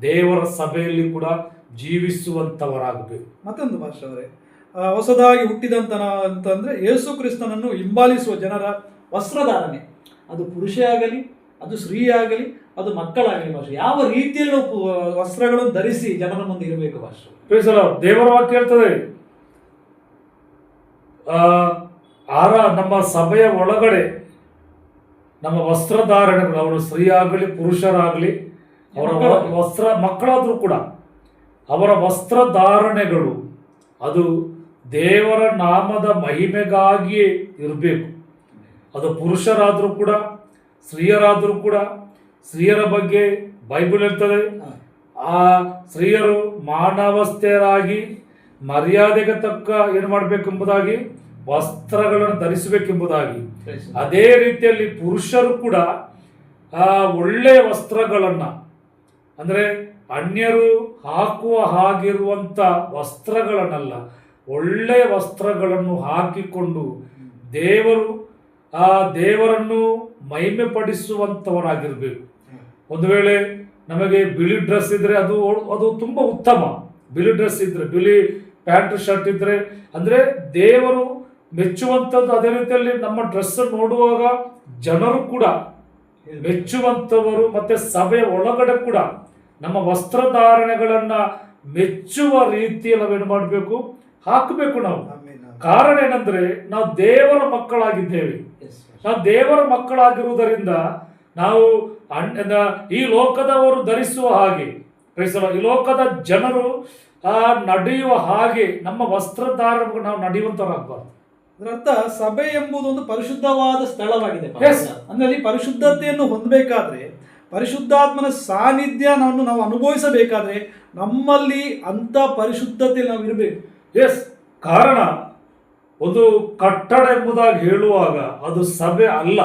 ದೇವರ ಸಭೆಯಲ್ಲಿ ಕೂಡ ಜೀವಿಸುವಂಥವರಾಗಬೇಕು. ಮತ್ತೊಂದು ಭಾಷೆ ಅವರೇ, ಹೊಸದಾಗಿ ಹುಟ್ಟಿದಂತ ಅಂತಂದ್ರೆ ಯೇಸು ಕ್ರಿಸ್ತನನ್ನು ಹಿಂಬಾಲಿಸುವ ಜನರ ವಸ್ತ್ರಧಾರಣೆ, ಅದು ಪುರುಷ ಆಗಲಿ, ಅದು ಸ್ತ್ರೀ ಆಗಲಿ, ಅದು ಮಕ್ಕಳಾಗಲಿ, ಭಾಷೆ ಯಾವ ರೀತಿಯಲ್ಲಿ ವಸ್ತ್ರಗಳನ್ನು ಧರಿಸಿ ಜನರ ಮುಂದೆ ಇರಬೇಕು ಭಾಷೆ. ದೇವರ ವಾಕ್ಯ ಹೇಳ್ತದೆ, ನಮ್ಮ ಸಭೆಯ ಒಳಗಡೆ ನಮ್ಮ ವಸ್ತ್ರಧಾರಣೆಗಳು, ಅವರು ಸ್ತ್ರೀ ಆಗಲಿ ಪುರುಷರಾಗಲಿ, ಅವರ ಮಕ್ಕಳಾದ್ರೂ ಕೂಡ ಅವರ ವಸ್ತ್ರಧಾರಣೆಗಳು ಅದು ದೇವರ ನಾಮದ ಮಹಿಮೆಗಾಗಿಯೇ ಇರಬೇಕು. ಅದು ಪುರುಷರಾದರೂ ಕೂಡ, ಸ್ತ್ರೀಯರಾದರೂ ಕೂಡ. ಸ್ತ್ರೀಯರ ಬಗ್ಗೆ ಬೈಬಲ್ ಇರ್ತದೆ, ಆ ಸ್ತ್ರೀಯರು ಮಾನವಸ್ಥೆಯರಾಗಿ ಮರ್ಯಾದೆಗೆ ತಕ್ಕ ಏನು ಮಾಡಬೇಕೆಂಬುದಾಗಿ ವಸ್ತ್ರಗಳನ್ನು ಧರಿಸಬೇಕೆಂಬುದಾಗಿ. ಅದೇ ರೀತಿಯಲ್ಲಿ ಪುರುಷರು ಕೂಡ ಒಳ್ಳೆಯ ವಸ್ತ್ರಗಳನ್ನು, ಅಂದರೆ ಅನ್ಯರು ಹಾಕುವ ಹಾಗಿರುವಂಥ ವಸ್ತ್ರಗಳನ್ನಲ್ಲ, ಒಳ್ಳೆಯ ವಸ್ತ್ರಗಳನ್ನು ಹಾಕಿಕೊಂಡು ದೇವರನ್ನು ಮಹಿಮೆ ಪಡಿಸುವಂಥವರಾಗಿರ್ಬೇಕು. ಒಂದು ವೇಳೆ ನಮಗೆ ಬಿಳಿ ಡ್ರೆಸ್ ಇದ್ರೆ ಅದು ತುಂಬ ಉತ್ತಮ. ಬಿಳಿ ಡ್ರೆಸ್ ಇದ್ರೆ, ಬಿಳಿ ಪ್ಯಾಂಟ್ ಶರ್ಟ್ ಇದ್ರೆ ಅಂದರೆ ದೇವರು ಮೆಚ್ಚುವಂಥದ್ದು. ಅದೇ ರೀತಿಯಲ್ಲಿ ನಮ್ಮ ಡ್ರೆಸ್ ನೋಡುವಾಗ ಜನರು ಕೂಡ ಮೆಚ್ಚುವಂಥವರು. ಮತ್ತೆ ಸಭೆಯ ಒಳಗಡೆ ಕೂಡ ನಮ್ಮ ವಸ್ತ್ರಧಾರಣೆಗಳನ್ನ ಮೆಚ್ಚುವ ರೀತಿಯಲ್ಲಿ ನಾವೇನು ಮಾಡಬೇಕು, ಹಾಕಬೇಕು ನಾವು. ಕಾರಣ ಏನಂದ್ರೆ, ನಾವು ದೇವರ ಮಕ್ಕಳಾಗಿದ್ದೇವೆ. ನಾವು ದೇವರ ಮಕ್ಕಳಾಗಿರುವುದರಿಂದ ನಾವು ಈ ಲೋಕದವರು ಧರಿಸುವ ಹಾಗೆ, ಈ ಲೋಕದ ಜನರು ನಡೆಯುವ ಹಾಗೆ ನಮ್ಮ ವಸ್ತ್ರಧಾರಣೆಗಳು ನಾವು ನಡೆಯುವಂತವರಾಗಬಾರ್ದು. ಅದರರ್ಥ ಸಭೆ ಎಂಬುದು ಒಂದು ಪರಿಶುದ್ಧವಾದ ಸ್ಥಳವಾಗಿದೆ. ಅಂದ್ರೆ ಅಲ್ಲಿ ಪರಿಶುದ್ಧತೆಯನ್ನು ಹೊಂದಬೇಕಾದ್ರೆ, ಪರಿಶುದ್ಧಾತ್ಮನ ಸಾನ್ನಿಧ್ಯವನ್ನು ನಾವು ಅನುಭವಿಸಬೇಕಾದ್ರೆ ನಮ್ಮಲ್ಲಿ ಅಂತ ಪರಿಶುದ್ಧತೆಯಲ್ಲಿ ನಾವು ಇರಬೇಕು. ಕಾರಣ ಒಂದು ಕಟ್ಟಡ ಎಂಬುದಾಗಿ ಹೇಳುವಾಗ ಅದು ಸಭೆ ಅಲ್ಲ.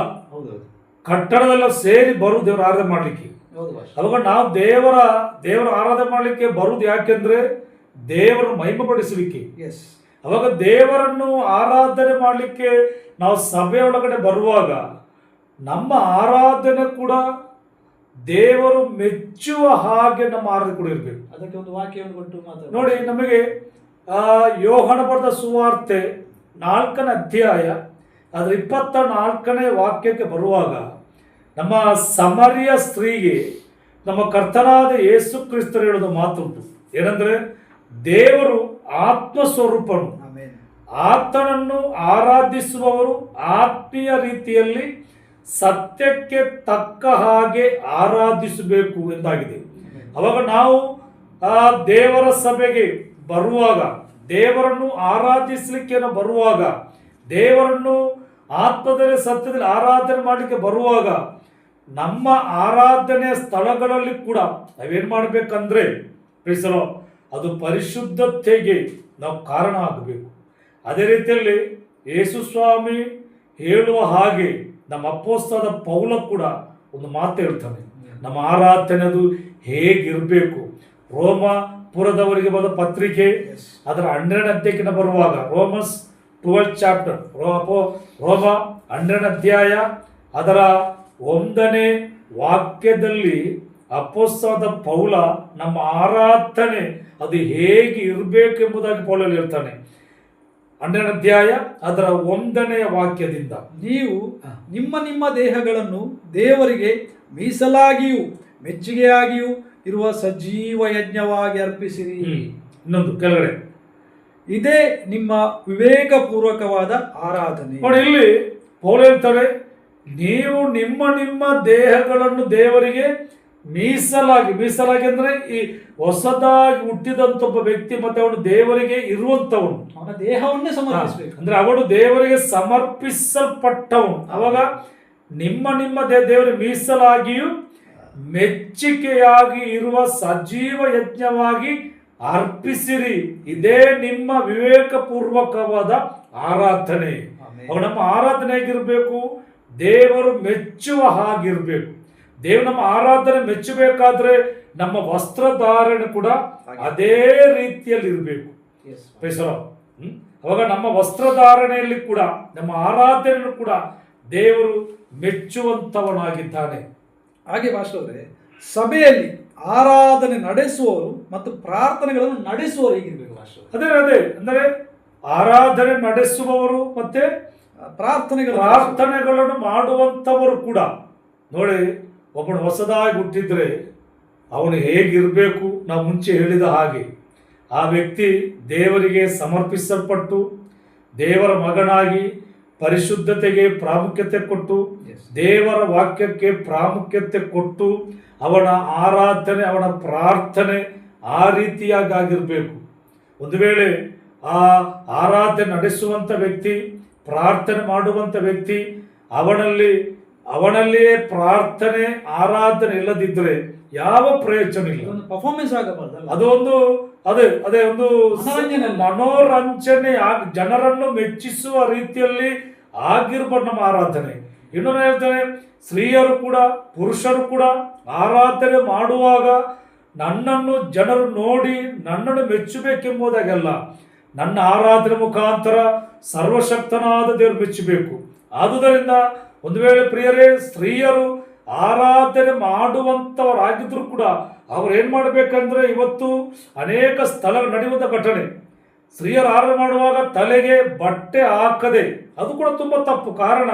ಕಟ್ಟಡದೆಲ್ಲ ಸೇರಿ ಬರುವುದು ದೇವರ ಆರಾಧನೆ ಮಾಡಲಿಕ್ಕೆ. ಅವಾಗ ನಾವು ದೇವರ ಆರಾಧನೆ ಮಾಡಲಿಕ್ಕೆ ಬರುವುದು ಯಾಕೆಂದ್ರೆ ದೇವರ ಮಹಿಮೆ ಪಡಿಸಲಿಕ್ಕೆ. ಅವಾಗ ದೇವರನ್ನು ಆರಾಧನೆ ಮಾಡಲಿಕ್ಕೆ ನಾವು ಸಭೆಯೊಳಗಡೆ ಬರುವಾಗ ನಮ್ಮ ಆರಾಧನೆ ಕೂಡ ದೇವರು ಮೆಚ್ಚುವ ಹಾಗೆ ನಮ್ಮ ಆರಾಧನೆ ಕೂಡ ಇರಬೇಕು. ಅದಕ್ಕೆ ಒಂದು ವಾಕ್ಯವನ್ನು ಕೊಟ್ಟು ನೋಡಿ, ನಮಗೆ ಯೋಹಾನ ಬರೆದ ಸುವಾರ್ತೆ 4ನೇ ಅಧ್ಯಾಯ ಅದರ 24ನೇ ವಾಕ್ಯಕ್ಕೆ ಬರುವಾಗ ನಮ್ಮ ಸಮರಿಯ ಸ್ತ್ರೀಗೆ ನಮ್ಮ ಕರ್ತನಾದ ಯೇಸು ಕ್ರಿಸ್ತರು ಹೇಳೋದು ಮಾತುಂಟು. ಏನಂದ್ರೆ, ದೇವರು ಆತ್ಮಸ್ವರೂಪನು, ಆತನನ್ನು ಆರಾಧಿಸುವವರು ಆತ್ಮೀಯ ರೀತಿಯಲ್ಲಿ ಸತ್ಯಕ್ಕೆ ತಕ್ಕ ಹಾಗೆ ಆರಾಧಿಸಬೇಕು ಎಂದಾಗಿದೆ. ಅವಾಗ ನಾವು ಆ ದೇವರ ಸಭೆಗೆ ಬರುವಾಗ, ದೇವರನ್ನು ಆರಾಧಿಸಲಿಕ್ಕೆ ಬರುವಾಗ, ದೇವರನ್ನು ಆತ್ಮದಲ್ಲಿ ಸತ್ಯದಲ್ಲಿ ಆರಾಧನೆ ಮಾಡಲಿಕ್ಕೆ ಬರುವಾಗ ನಮ್ಮ ಆರಾಧನೆಯ ಸ್ಥಳಗಳಲ್ಲಿ ಕೂಡ ನಾವೇನ್ ಮಾಡ್ಬೇಕಂದ್ರೆ ಪ್ರೀಸಲೋ ಅದು ಪರಿಶುದ್ಧತೆಗೆ ನಾವು ಕಾರಣ ಆಗಬೇಕು. ಅದೇ ರೀತಿಯಲ್ಲಿ ಯೇಸು ಸ್ವಾಮಿ ಹೇಳುವ ಹಾಗೆ ನಮ್ಮ ಅಪೊಸ್ತಲನಾದ ಪೌಲ ಕೂಡ ಒಂದು ಮಾತು ಹೇಳ್ತಾನೆ, ನಮ್ಮ ಆರಾಧನೆ ಅದು ಹೇಗಿರಬೇಕು. ರೋಮಾಪುರದವರಿಗೆ ಬರೆದ ಪತ್ರಿಕೆ ಅದರ 12ನೇ ಅಧ್ಯಾಯಕ್ಕೆ ಬರುವಾಗ ರೋಮನ್ಸ್ 12th ಚಾಪ್ಟರ್ ರೋಮ 12ನೇ ಅಧ್ಯಾಯ ಅದರ 1ನೇ ವಾಕ್ಯದಲ್ಲಿ ಅಪೊಸ್ತಲನಾದ ಪೌಲ ನಮ್ಮ ಆರಾಧನೆ ಅದು ಹೇಗೆ ಇರಬೇಕೆಂಬುದಾಗಿ ಪೌಲಲ್ಲಿ ಹೇಳ್ತಾನೆ. 12ನೇ ಅಧ್ಯಾಯ ಅದರ 1ನೇ ವಾಕ್ಯದಿಂದ, ನೀವು ನಿಮ್ಮ ನಿಮ್ಮ ದೇಹಗಳನ್ನು ದೇವರಿಗೆ ಮೀಸಲಾಗಿಯೂ ಮೆಚ್ಚುಗೆಯಾಗಿಯೂ ಇರುವ ಸಜೀವ ಯಜ್ಞವಾಗಿ ಅರ್ಪಿಸಿರಿ. ಇನ್ನೊಂದು ಕೆಳಗಡೆ, ಇದೇ ನಿಮ್ಮ ವಿವೇಕಪೂರ್ವಕವಾದ ಆರಾಧನೆ. ನೋಡಿ, ಇಲ್ಲಿ ಪೌಲ ಹೇಳ್ತಾರೆ, ನೀವು ನಿಮ್ಮ ನಿಮ್ಮ ದೇಹಗಳನ್ನು ದೇವರಿಗೆ ಮೀಸಲಾಗಿ ಅಂದ್ರೆ ಈ ಹೊಸದಾಗಿ ಹುಟ್ಟಿದಂತ ಒಬ್ಬ ವ್ಯಕ್ತಿ ಮತ್ತೆ ಅವನು ದೇವರಿಗೆ ಇರುವಂತವನು, ಅವನ ದೇಹವನ್ನೇ ಸಮರ್ಪಿಸಬೇಕು. ಅಂದ್ರೆ ಅವನು ದೇವರಿಗೆ ಸಮರ್ಪಿಸಲ್ಪಟ್ಟವನು. ಅವಾಗ ನಿಮ್ಮ ನಿಮ್ಮ ದೇವರಿಗೆ ಮೀಸಲಾಗಿಯೂ ಮೆಚ್ಚುಗೆಯಾಗಿ ಇರುವ ಸಜೀವ ಯಜ್ಞವಾಗಿ ಅರ್ಪಿಸಿರಿ, ಇದೇ ನಿಮ್ಮ ವಿವೇಕಪೂರ್ವಕವಾದ ಆರಾಧನೆ. ಅವಾಗ ನಮ್ಮ ಆರಾಧನೆ ಹೇಗಿರ್ಬೇಕು? ದೇವರು ಮೆಚ್ಚುವ ಹಾಗಿರ್ಬೇಕು. ದೇವರು ನಮ್ಮ ಆರಾಧನೆ ಮೆಚ್ಚಬೇಕಾದ್ರೆ ನಮ್ಮ ವಸ್ತ್ರಧಾರಣೆ ಕೂಡ ಅದೇ ರೀತಿಯಲ್ಲಿ ಇರಬೇಕು. ಅವಾಗ ನಮ್ಮ ವಸ್ತ್ರಧಾರಣೆಯಲ್ಲಿ ಕೂಡ ನಮ್ಮ ಆರಾಧನೆಯನ್ನು ಕೂಡ ದೇವರು ಮೆಚ್ಚುವಂತವನಾಗಿದ್ದಾನೆ. ಹಾಗೆ ಭಾಷೆ ಸಭೆಯಲ್ಲಿ ಆರಾಧನೆ ನಡೆಸುವವರು ಮತ್ತು ಪ್ರಾರ್ಥನೆಗಳನ್ನು ನಡೆಸುವವರು ಹೇಗಿರ್ಬೇಕು ಭಾಷೆ? ಅದೇ ಅಂದರೆ ಆರಾಧನೆ ನಡೆಸುವವರು ಮತ್ತೆ ಪ್ರಾರ್ಥನೆಗಳನ್ನು ಮಾಡುವಂತವರು ಕೂಡ. ನೋಡಿ, ಒಬ್ಬನು ಹೊಸದಾಗಿ ಹುಟ್ಟಿದ್ರೆ ಅವನು ಹೇಗಿರಬೇಕು? ನಾವು ಮುಂಚೆ ಹೇಳಿದ ಹಾಗೆ ಆ ವ್ಯಕ್ತಿ ದೇವರಿಗೆ ಸಮರ್ಪಿಸಲ್ಪಟ್ಟು ದೇವರ ಮಗನಾಗಿ ಪರಿಶುದ್ಧತೆಗೆ ಪ್ರಾಮುಖ್ಯತೆ ಕೊಟ್ಟು ದೇವರ ವಾಕ್ಯಕ್ಕೆ ಪ್ರಾಮುಖ್ಯತೆ ಕೊಟ್ಟು ಅವನ ಆರಾಧನೆ ಅವನ ಪ್ರಾರ್ಥನೆ ಆ ರೀತಿಯಾಗಿ ಆಗಿರಬೇಕು. ಒಂದು ವೇಳೆ ಆ ಆರಾಧನೆ ನಡೆಸುವಂಥ ವ್ಯಕ್ತಿ ಪ್ರಾರ್ಥನೆ ಮಾಡುವಂಥ ವ್ಯಕ್ತಿ ಅವನಲ್ಲಿಯೇ ಪ್ರಾರ್ಥನೆ ಆರಾಧನೆ ಇಲ್ಲದಿದ್ದರೆ ಯಾವ ಪ್ರಯೋಜನ ಇಲ್ಲ. ಪರ್ಫಾರ್ಮೆನ್ಸ್ ಆಗಬಾರ್ದು. ಅದೇ ಒಂದು ಮನೋರಂಜನೆ ಜನರನ್ನು ಮೆಚ್ಚಿಸುವ ರೀತಿಯಲ್ಲಿ ಆಗಿರ್ಬಾರ್ದು ನಮ್ಮ ಆರಾಧನೆ. ಇನ್ನೊಂದು ಹೇಳ್ತೇನೆ, ಸ್ತ್ರೀಯರು ಕೂಡ ಪುರುಷರು ಕೂಡ ಆರಾಧನೆ ಮಾಡುವಾಗ ನನ್ನನ್ನು ಜನರು ನೋಡಿ ನನ್ನನ್ನು ಮೆಚ್ಚಬೇಕೆಂಬುದಾಗಲ್ಲ, ನನ್ನ ಆರಾಧನೆ ಮುಖಾಂತರ ಸರ್ವಶಕ್ತನಾದ ದೇವರು ಮೆಚ್ಚಬೇಕು. ಆದುದರಿಂದ ಒಂದು ವೇಳೆ ಪ್ರಿಯರೇ, ಸ್ತ್ರೀಯರು ಆರಾಧನೆ ಮಾಡುವಂಥವರಾಗಿದ್ರು ಕೂಡ ಅವ್ರು ಏನು ಮಾಡಬೇಕಂದ್ರೆ, ಇವತ್ತು ಅನೇಕ ಸ್ಥಳ ನಡೆಯುವಂಥ ಘಟನೆ, ಸ್ತ್ರೀಯರು ಆರಾಧನೆ ಮಾಡುವಾಗ ತಲೆಗೆ ಬಟ್ಟೆ ಹಾಕದೆ, ಅದು ಕೂಡ ತುಂಬ ತಪ್ಪು. ಕಾರಣ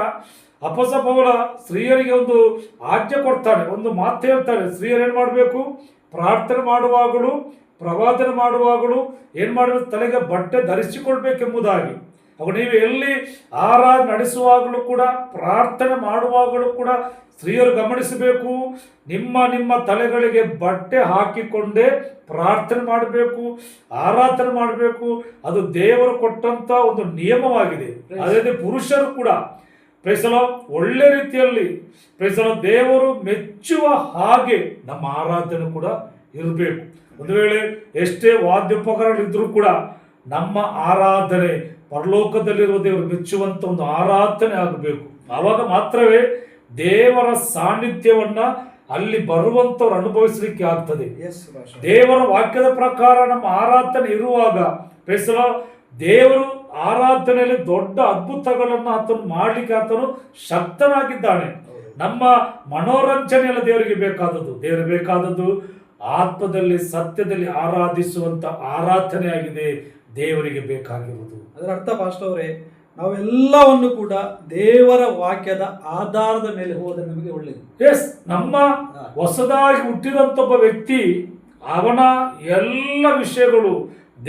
ಅಪೊಸ್ತಲ ಪೌಲ ಸ್ತ್ರೀಯರಿಗೆ ಒಂದು ಆಜ್ಞೆ ಕೊಡ್ತಾನೆ, ಒಂದು ಮಾತು ಹೇಳ್ತಾನೆ, ಸ್ತ್ರೀಯರು ಏನು ಮಾಡಬೇಕು? ಪ್ರಾರ್ಥನೆ ಮಾಡುವಾಗಲೂ ಪ್ರವಾದನೆ ಮಾಡುವಾಗಲೂ ಏನು ಮಾಡಬೇಕು? ತಲೆಗೆ ಬಟ್ಟೆ ಧರಿಸಿಕೊಳ್ಬೇಕೆಂಬುದಾಗಿ. ಅವಾಗ ನೀವು ಎಲ್ಲಿ ಆರಾಧನೆ ನಡೆಸುವಾಗಲೂ ಕೂಡ ಪ್ರಾರ್ಥನೆ ಮಾಡುವಾಗಲೂ ಕೂಡ ಸ್ತ್ರೀಯರು ಗಮನಿಸಬೇಕು, ನಿಮ್ಮ ನಿಮ್ಮ ತಲೆಗಳಿಗೆ ಬಟ್ಟೆ ಹಾಕಿಕೊಂಡೇ ಪ್ರಾರ್ಥನೆ ಮಾಡಬೇಕು, ಆರಾಧನೆ ಮಾಡಬೇಕು. ಅದು ದೇವರು ಕೊಟ್ಟಂತ ಒಂದು ನಿಯಮವಾಗಿದೆ. ಅದೇ ಪುರುಷರು ಕೂಡ ಒಳ್ಳೆ ರೀತಿಯಲ್ಲಿ ದೇವರು ಮೆಚ್ಚುವ ಹಾಗೆ ನಮ್ಮ ಆರಾಧನೆ ಕೂಡ ಇರಬೇಕು. ಒಂದು ವೇಳೆ ಎಷ್ಟೇ ವಾದ್ಯೋಪಕರಣಗಳಿದ್ರೂ ಕೂಡ ನಮ್ಮ ಆರಾಧನೆ ಪರಲೋಕದಲ್ಲಿರುವ ದೇವರು ಮೆಚ್ಚುವಂತ ಒಂದು ಆರಾಧನೆ ಆಗಬೇಕು. ಆವಾಗ ಮಾತ್ರವೇ ದೇವರ ಸಾನ್ನಿಧ್ಯವನ್ನ ಅಲ್ಲಿ ಬರುವಂತವ್ರು ಅನುಭವಿಸಲಿಕ್ಕೆ ಆಗ್ತದೆ. ದೇವರ ವಾಕ್ಯದ ಪ್ರಕಾರ ನಮ್ಮ ಆರಾಧನೆ ಇರುವಾಗ ದೇವರು ಆರಾಧನೆಯಲ್ಲಿ ದೊಡ್ಡ ಅದ್ಭುತಗಳನ್ನು ಆತನು ಮಾಡಲಿಕ್ಕೆ ಆತನು ಶಕ್ತನಾಗಿದ್ದಾನೆ. ನಮ್ಮ ಮನೋರಂಜನೆಯಲ್ಲ ದೇವರಿಗೆ ಬೇಕಾದದ್ದು ಆತ್ಮದಲ್ಲಿ ಸತ್ಯದಲ್ಲಿ ಆರಾಧಿಸುವಂತ ಆರಾಧನೆ ಆಗಿದೆ ದೇವರಿಗೆ ಬೇಕಾಗಿರುವುದು. ಅದರ ಅರ್ಥ ಪಾಸ್ಟರ್ ಅವರೇ, ನಾವೆಲ್ಲವನ್ನು ಕೂಡ ದೇವರ ವಾಕ್ಯದ ಆಧಾರದ ಮೇಲೆ ಹೋದರೆ ನಮಗೆ ಒಳ್ಳೆಯದು. ನಮ್ಮ ಹೊಸದಾಗಿ ಹುಟ್ಟಿದಂತ ಒಬ್ಬ ವ್ಯಕ್ತಿ ಅವನ ಎಲ್ಲ ವಿಷಯಗಳು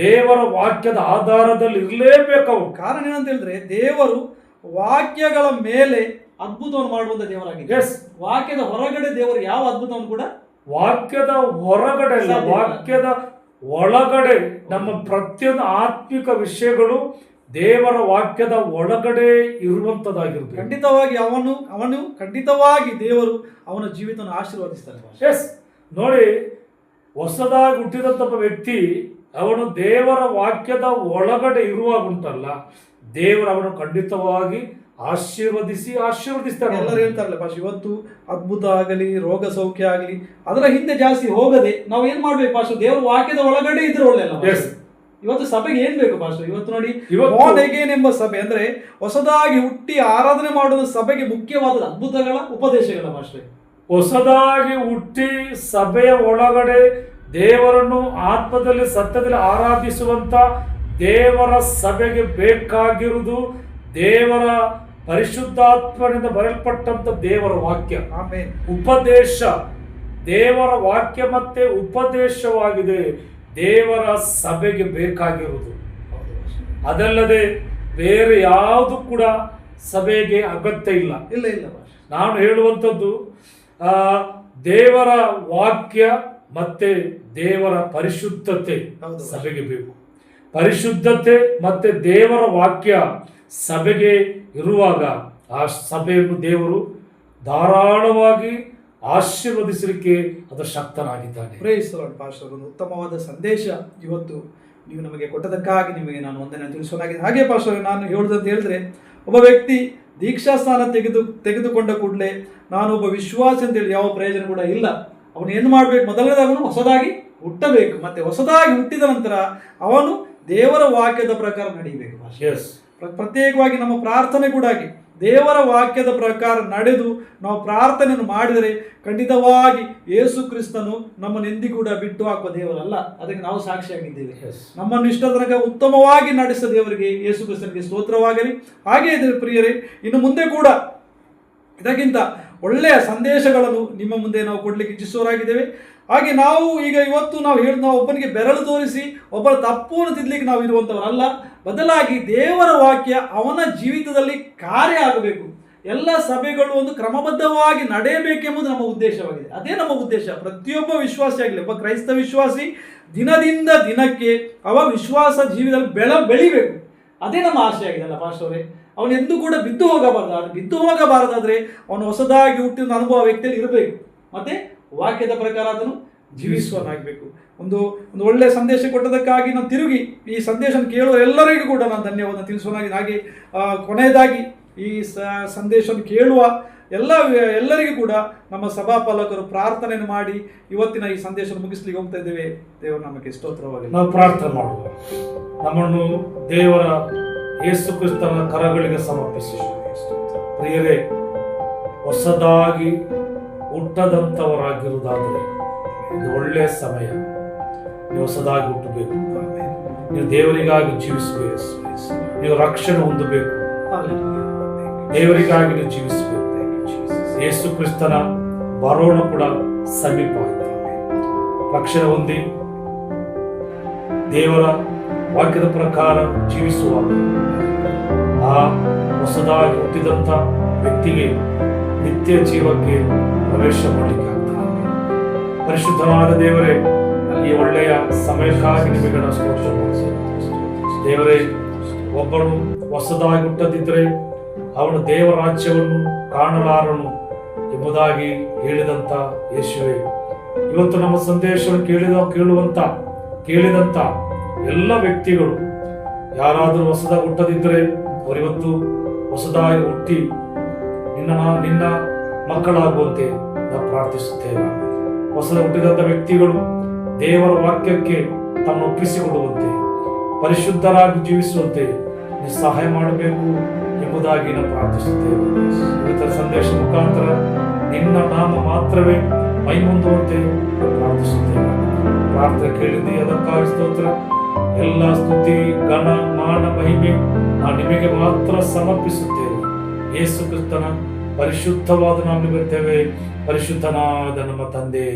ದೇವರ ವಾಕ್ಯದ ಆಧಾರದಲ್ಲಿ ಇರಲೇಬೇಕು. ಕಾರಣ ಏನಂತ ಹೇಳಿದ್ರೆ, ದೇವರು ವಾಕ್ಯಗಳ ಮೇಲೆ ಅದ್ಭುತವನ್ನು ಮಾಡುವಂತ ದೇವರಾಗಿದೆ. ವಾಕ್ಯದ ಹೊರಗಡೆ ದೇವರು ಯಾವ ಅದ್ಭುತವನ್ನು ಕೂಡ ವಾಕ್ಯದ ಹೊರಗಡೆ ಅಲ್ಲ, ವಾಕ್ಯದ ಒಳಗಡೆ ನಮ್ಮ ಪ್ರತಿಯೊಂದು ಆತ್ಮಿಕ ವಿಷಯಗಳು ದೇವರ ವಾಕ್ಯದ ಒಳಗಡೆ ಇರುವಂತದ್ದಾಗಿರ್ಬೇಕು. ಖಂಡಿತವಾಗಿ ಅವನು ಖಂಡಿತವಾಗಿ ದೇವರು ಅವನ ಜೀವಿತವನ್ನು ಆಶೀರ್ವದಿಸ್ತಾರೆ. ಎಸ್, ನೋಡಿ, ಹೊಸದಾಗಿ ಹುಟ್ಟಿದಂತ ವ್ಯಕ್ತಿ ಅವನು ದೇವರ ವಾಕ್ಯದ ಒಳಗಡೆ ಇರುವಾಗ ಉಂಟಲ್ಲ, ದೇವರು ಅವನು ಖಂಡಿತವಾಗಿ ಆಶೀರ್ವದಿಸ್ತಾರೆ. ಎಲ್ಲರೂ ಹೇಳ್ತಾರಲ್ಲ ಪಾಶ, ಇವತ್ತು ಅದ್ಭುತ ಆಗಲಿ, ರೋಗ ಸೌಖ್ಯ ಆಗಲಿ, ಅದರ ಹಿಂದೆ ಜಾಸ್ತಿ ಹೋಗದೆ ನಾವು ಏನ್ ಮಾಡ್ಬೇಕು ಪಾಶ, ದೇವರ ವಾಕ್ಯದ ಒಳಗಡೆ ಇದ್ರೆ ಒಳ್ಳೆಯಲ್ಲ. ಇವತ್ತು ಸಭೆಗೆ ಏನ್ ಬೇಕು ಪಾಶ? ಇವತ್ತು ನೋಡಿ, ಬಾರ್ನ್ ಅಗೇನ್ ಎಂಬ ಸಭೆ ಅಂದ್ರೆ ಹೊಸದಾಗಿ ಹುಟ್ಟಿ ಆರಾಧನೆ ಮಾಡುವ ಸಭೆಗೆ ಮುಖ್ಯವಾದ ಅದ್ಭುತಗಳ ಉಪದೇಶಗಳ ಭಾಷೆ. ಹೊಸದಾಗಿ ಹುಟ್ಟಿ ಸಭೆಯ ಒಳಗಡೆ ದೇವರನ್ನು ಆತ್ಮದಲ್ಲಿ ಸತ್ಯದಲ್ಲಿ ಆರಾಧಿಸುವಂತ ದೇವರ ಸಭೆಗೆ ಬೇಕಾಗಿರುವುದು ದೇವರ ಪರಿಶುದ್ಧಾತ್ಮನಿಂದ ಬರೆಯಲ್ಪಟ್ಟಂತ ದೇವರ ವಾಕ್ಯ. ಉಪದೇಶ, ದೇವರ ವಾಕ್ಯ ಮತ್ತೆ ಉಪದೇಶವಾಗಿದೆ ದೇವರ ಸಭೆಗೆ ಬೇಕಾಗಿರುವುದು. ಅದಲ್ಲದೆ ಬೇರೆ ಯಾವುದು ಕೂಡ ಸಭೆಗೆ ಅಗತ್ಯ ಇಲ್ಲ. ನಾನು ಹೇಳುವಂಥದ್ದು ದೇವರ ವಾಕ್ಯ ಮತ್ತೆ ದೇವರ ಪರಿಶುದ್ಧತೆ ಸಭೆಗೆ ಬೇಕು. ಪರಿಶುದ್ಧತೆ ಮತ್ತೆ ದೇವರ ವಾಕ್ಯ ಸಭೆಗೆ ಇರುವಾಗ ಆ ಸಭೆಯನ್ನು ದೇವರು ಧಾರಾಳವಾಗಿ ಆಶೀರ್ವದಿಸಲಿಕ್ಕೆ ಅದು ಶಕ್ತನಾಗಿದ್ದಾನೆ. ಪ್ರೈಸ್ ಲಾರ್ಡ್ ಪಾಸ್ಟರ್, ಒಂದು ಉತ್ತಮವಾದ ಸಂದೇಶ ಇವತ್ತು ನೀವು ನಮಗೆ ಕೊಟ್ಟದಕ್ಕಾಗಿ ನಿಮಗೆ ನಾನು ವಂದನೆ ತಿಳಿಸೋನಾಗಿದೆ. ಹಾಗೆ ಪಾಸ್ಟರ್, ನಾನು ಹೇಳುದಂತ ಹೇಳಿದ್ರೆ, ಒಬ್ಬ ವ್ಯಕ್ತಿ ದೀಕ್ಷಾ ಸ್ಥಾನ ತೆಗೆದುಕೊಂಡ ಕೂಡಲೇ ನಾನು ಒಬ್ಬ ವಿಶ್ವಾಸ ಅಂತೇಳಿ ಯಾವ ಪ್ರಯೋಜನ ಕೂಡ ಇಲ್ಲ. ಅವನು ಏನು ಮಾಡಬೇಕು? ಮೊದಲನೇದಾಗನು ಹೊಸದಾಗಿ ಹುಟ್ಟಬೇಕು. ಮತ್ತೆ ಹೊಸದಾಗಿ ಹುಟ್ಟಿದ ನಂತರ ಅವನು ದೇವರ ವಾಕ್ಯದ ಪ್ರಕಾರ ನಡೆಯಬೇಕು. ಪ್ರತ್ಯೇಕವಾಗಿ ನಮ್ಮ ಪ್ರಾರ್ಥನೆ ಕೂಡ ಆಗಿ ದೇವರ ವಾಕ್ಯದ ಪ್ರಕಾರ ನಡೆದು ನಾವು ಪ್ರಾರ್ಥನೆಯನ್ನು ಮಾಡಿದರೆ ಖಂಡಿತವಾಗಿ ಯೇಸು ಕ್ರಿಸ್ತನು ನಮ್ಮನ್ನು ಎಂದಿಗೂ ಕೂಡ ಬಿಟ್ಟು ಹಾಕುವ ದೇವರಲ್ಲ. ಅದಕ್ಕೆ ನಾವು ಸಾಕ್ಷಿಯಾಗಿದ್ದೇವೆ. ನಮ್ಮನ್ನು ಇಷ್ಟ ತನಕ ಉತ್ತಮವಾಗಿ ನಡೆಸಿದ ದೇವರಿಗೆ, ಯೇಸು ಕ್ರಿಸ್ತನಿಗೆ ಸ್ತೋತ್ರವಾಗಲಿ. ಹಾಗೆ ಪ್ರಿಯರೇ, ಇನ್ನು ಮುಂದೆ ಕೂಡ ಇದಕ್ಕಿಂತ ಒಳ್ಳೆಯ ಸಂದೇಶಗಳನ್ನು ನಿಮ್ಮ ಮುಂದೆ ನಾವು ಕೊಡ್ಲಿಕ್ಕೆ ಇಚ್ಛಿಸುವರಾಗಿದ್ದೇವೆ. ಹಾಗೆ ನಾವು ಈಗ ಇವತ್ತು ನಾವು ಒಬ್ಬನಿಗೆ ಬೆರಳು ತೋರಿಸಿ ಒಬ್ಬರ ತಪ್ಪನ್ನು ತಿದ್ದಲಿಕ್ಕೆ ನಾವು ಇರುವಂಥವರಲ್ಲ. ಬದಲಾಗಿ ದೇವರ ವಾಕ್ಯ ಅವನ ಜೀವಿತದಲ್ಲಿ ಕಾರ್ಯ ಆಗಬೇಕು. ಎಲ್ಲ ಸಭೆಗಳು ಒಂದು ಕ್ರಮಬದ್ಧವಾಗಿ ನಡೆಯಬೇಕೆಂಬುದು ನಮ್ಮ ಉದ್ದೇಶವಾಗಿದೆ. ಅದೇ ನಮ್ಮ ಉದ್ದೇಶ. ಪ್ರತಿಯೊಬ್ಬ ವಿಶ್ವಾಸಿ ಆಗಲಿ, ಒಬ್ಬ ಕ್ರೈಸ್ತ ವಿಶ್ವಾಸಿ ದಿನದಿಂದ ದಿನಕ್ಕೆ ಅವ ವಿಶ್ವಾಸ ಜೀವಿತದಲ್ಲಿ ಬೆಳಿಬೇಕು. ಅದೇ ನಮ್ಮ ಆಶೆ ಆಗಿದೆ ಅಲ್ಲ ಪಾಸ್ಟರೇ? ಅವನು ಎಂದೂ ಕೂಡ ಬಿದ್ದು ಹೋಗಬಾರದಾದ್ರೆ ಅವನು ಹೊಸದಾಗಿ ಹುಟ್ಟಿದ ಅನುಭವ ವ್ಯಕ್ತಿಯಲ್ಲಿ ಇರಬೇಕು. ಮತ್ತೆ ವಾಕ್ಯದ ಪ್ರಕಾರ ಅದನ್ನು ಜೀವಿಸುವನಾಗಬೇಕು. ಒಂದು ಒಳ್ಳೆಯ ಸಂದೇಶ ಕೊಟ್ಟದಕ್ಕಾಗಿ ನಾನು ತಿರುಗಿ ಈ ಸಂದೇಶ ಕೇಳುವ ಎಲ್ಲರಿಗೂ ಕೂಡ ನಾನು ಧನ್ಯವಾದ ತಿಳಿಸುವನಾಗಿದೆ. ಹಾಗೆ ಕೊನೆಯದಾಗಿ ಈ ಸಂದೇಶವನ್ನು ಕೇಳುವ ಎಲ್ಲರಿಗೂ ಕೂಡ ನಮ್ಮ ಸಭಾಪಾಲಕರು ಪ್ರಾರ್ಥನೆಯನ್ನು ಮಾಡಿ ಇವತ್ತಿನ ಈ ಸಂದೇಶ ಮುಗಿಸ್ಲಿಕ್ಕೆ ಹೋಗ್ತಾ ಇದ್ದೇವೆ. ದೇವರು ನಮಗೆ ಸ್ತೋತ್ರವಾಗಲಿ. ನಾವು ಪ್ರಾರ್ಥನೆ ಮಾಡುವ. ನಮ್ಮನ್ನು ದೇವರ ಯೇಸು ಕ್ರಿಸ್ತನ ಕರಗಳಿಗೆ ಸಮರ್ಪಿಸಿ. ಪ್ರಿಯರೇ, ಹೊಸದಾಗಿ ಹುಟ್ಟದಂಥವರಾಗಿರುವುದಾದರೆ ಇದು ಒಳ್ಳೆಯ ಸಮಯ. ನೀವು ಹೊಸದಾಗಿ ಹುಟ್ಟಬೇಕು. ನೀವು ದೇವರಿಗಾಗಿ ಜೀವಿಸಬೇಕು. ನೀವು ರಕ್ಷಣೆ ಹೊಂದಬೇಕು. ದೇವರಿಗಾಗಿ ನೀವು ಜೀವಿಸಬೇಕು. ಯೇಸು ಕ್ರಿಸ್ತನ ಬರೋಣ ಕೂಡ ಸಮೀಪ ಆಯಿತು. ರಕ್ಷಣೆ ಹೊಂದಿ ದೇವರ ವಾಕ್ಯದ ಪ್ರಕಾರ ಜೀವಿಸುವಾಗ ಆ ಹೊಸದಾಗಿ ಹುಟ್ಟಿದಂಥ ವ್ಯಕ್ತಿಗೆ ನಿತ್ಯ ಜೀವಕ್ಕೆ ಪ್ರವೇಶ ಮಾಡಲಿಕ್ಕೆ ಆಗ್ತದೆ. ಪರಿಶುದ್ಧವಾದ ದೇವರೇ, ಈ ಒಳ್ಳೆಯ ಸಮಯಕ್ಕಾಗಿ ನಿಮಗೆ ಸ್ತೋತ್ರ. ದೇವರೇ, ಒಬ್ಬನು ಹೊಸದಾಗಿ ಹುಟ್ಟದಿದ್ದರೆ ಅವನು ದೇವರ ರಾಜ್ಯವನ್ನು ಕಾಣಲಾರನು ಎಂಬುದಾಗಿ ಹೇಳಿದಂಥ ಯೇಸುವೆ, ಇವತ್ತು ನಮ್ಮ ಸಂದೇಶವನ್ನು ಕೇಳಿದಂಥ ಎಲ್ಲ ವ್ಯಕ್ತಿಗಳು ಯಾರಾದರೂ ಹೊಸದಾಗಿ ಹುಟ್ಟದಿದ್ದರೆ ಅವರಿವತ್ತು ಹೊಸದಾಗಿ ಹುಟ್ಟಿ ನಿನ್ನ ಮಕ್ಕಳಾಗುವಂತೆ ನಾವು ಪ್ರಾರ್ಥಿಸುತ್ತೇವೆ. ಹೊಸದ ಹುಟ್ಟಿದಂಥ ವ್ಯಕ್ತಿಗಳು ದೇವರ ವಾಕ್ಯಕ್ಕೆ ತಮ್ಮ ಒಪ್ಪಿಸಿಕೊಡುವಂತೆ, ಪರಿಶುದ್ಧರಾಗಿ ಜೀವಿಸುವಂತೆ ನೀವು ಸಹಾಯ ಮಾಡಬೇಕು ಎಂಬುದಾಗಿ ನಾವು ಪ್ರಾರ್ಥಿಸುತ್ತೇವೆ. ಇವತ್ತರ ಸಂದೇಶ ಮುಖಾಂತರ ನಿನ್ನ ನಾಮ ಮಾತ್ರವೇ ಮೈಮುಂದುವಂತೆ ಪ್ರಾರ್ಥಿಸುತ್ತೇವೆ. ಪ್ರಾರ್ಥನೆ ಕೇಳಿದ್ದೆ, ಅದಕ್ಕಾಗಿ ಸ್ತೋತ್ರ. ಎಲ್ಲ ಸ್ತುತಿ, ಘನ, ಮಾನ, ಮಹಿಮೆ ನಾವು ನಿಮಗೆ ಮಾತ್ರ ಸಮರ್ಪಿಸುತ್ತೇವೆ. ಯೇಸು ಕ್ರಿಸ್ತನ ಪರಿಶುದ್ಧವಾದ ನಾಮ ಬರ್ತೇವೆ. ಪರಿಶುದ್ಧನಾದ ನಮ್ಮ ತಂದೆ.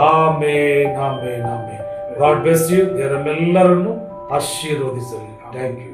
Amen, amen, amen. God bless you. ದೇವರೆಲ್ಲರನ್ನು ಆಶೀರ್ವದಿಸಲಿ. Thank you.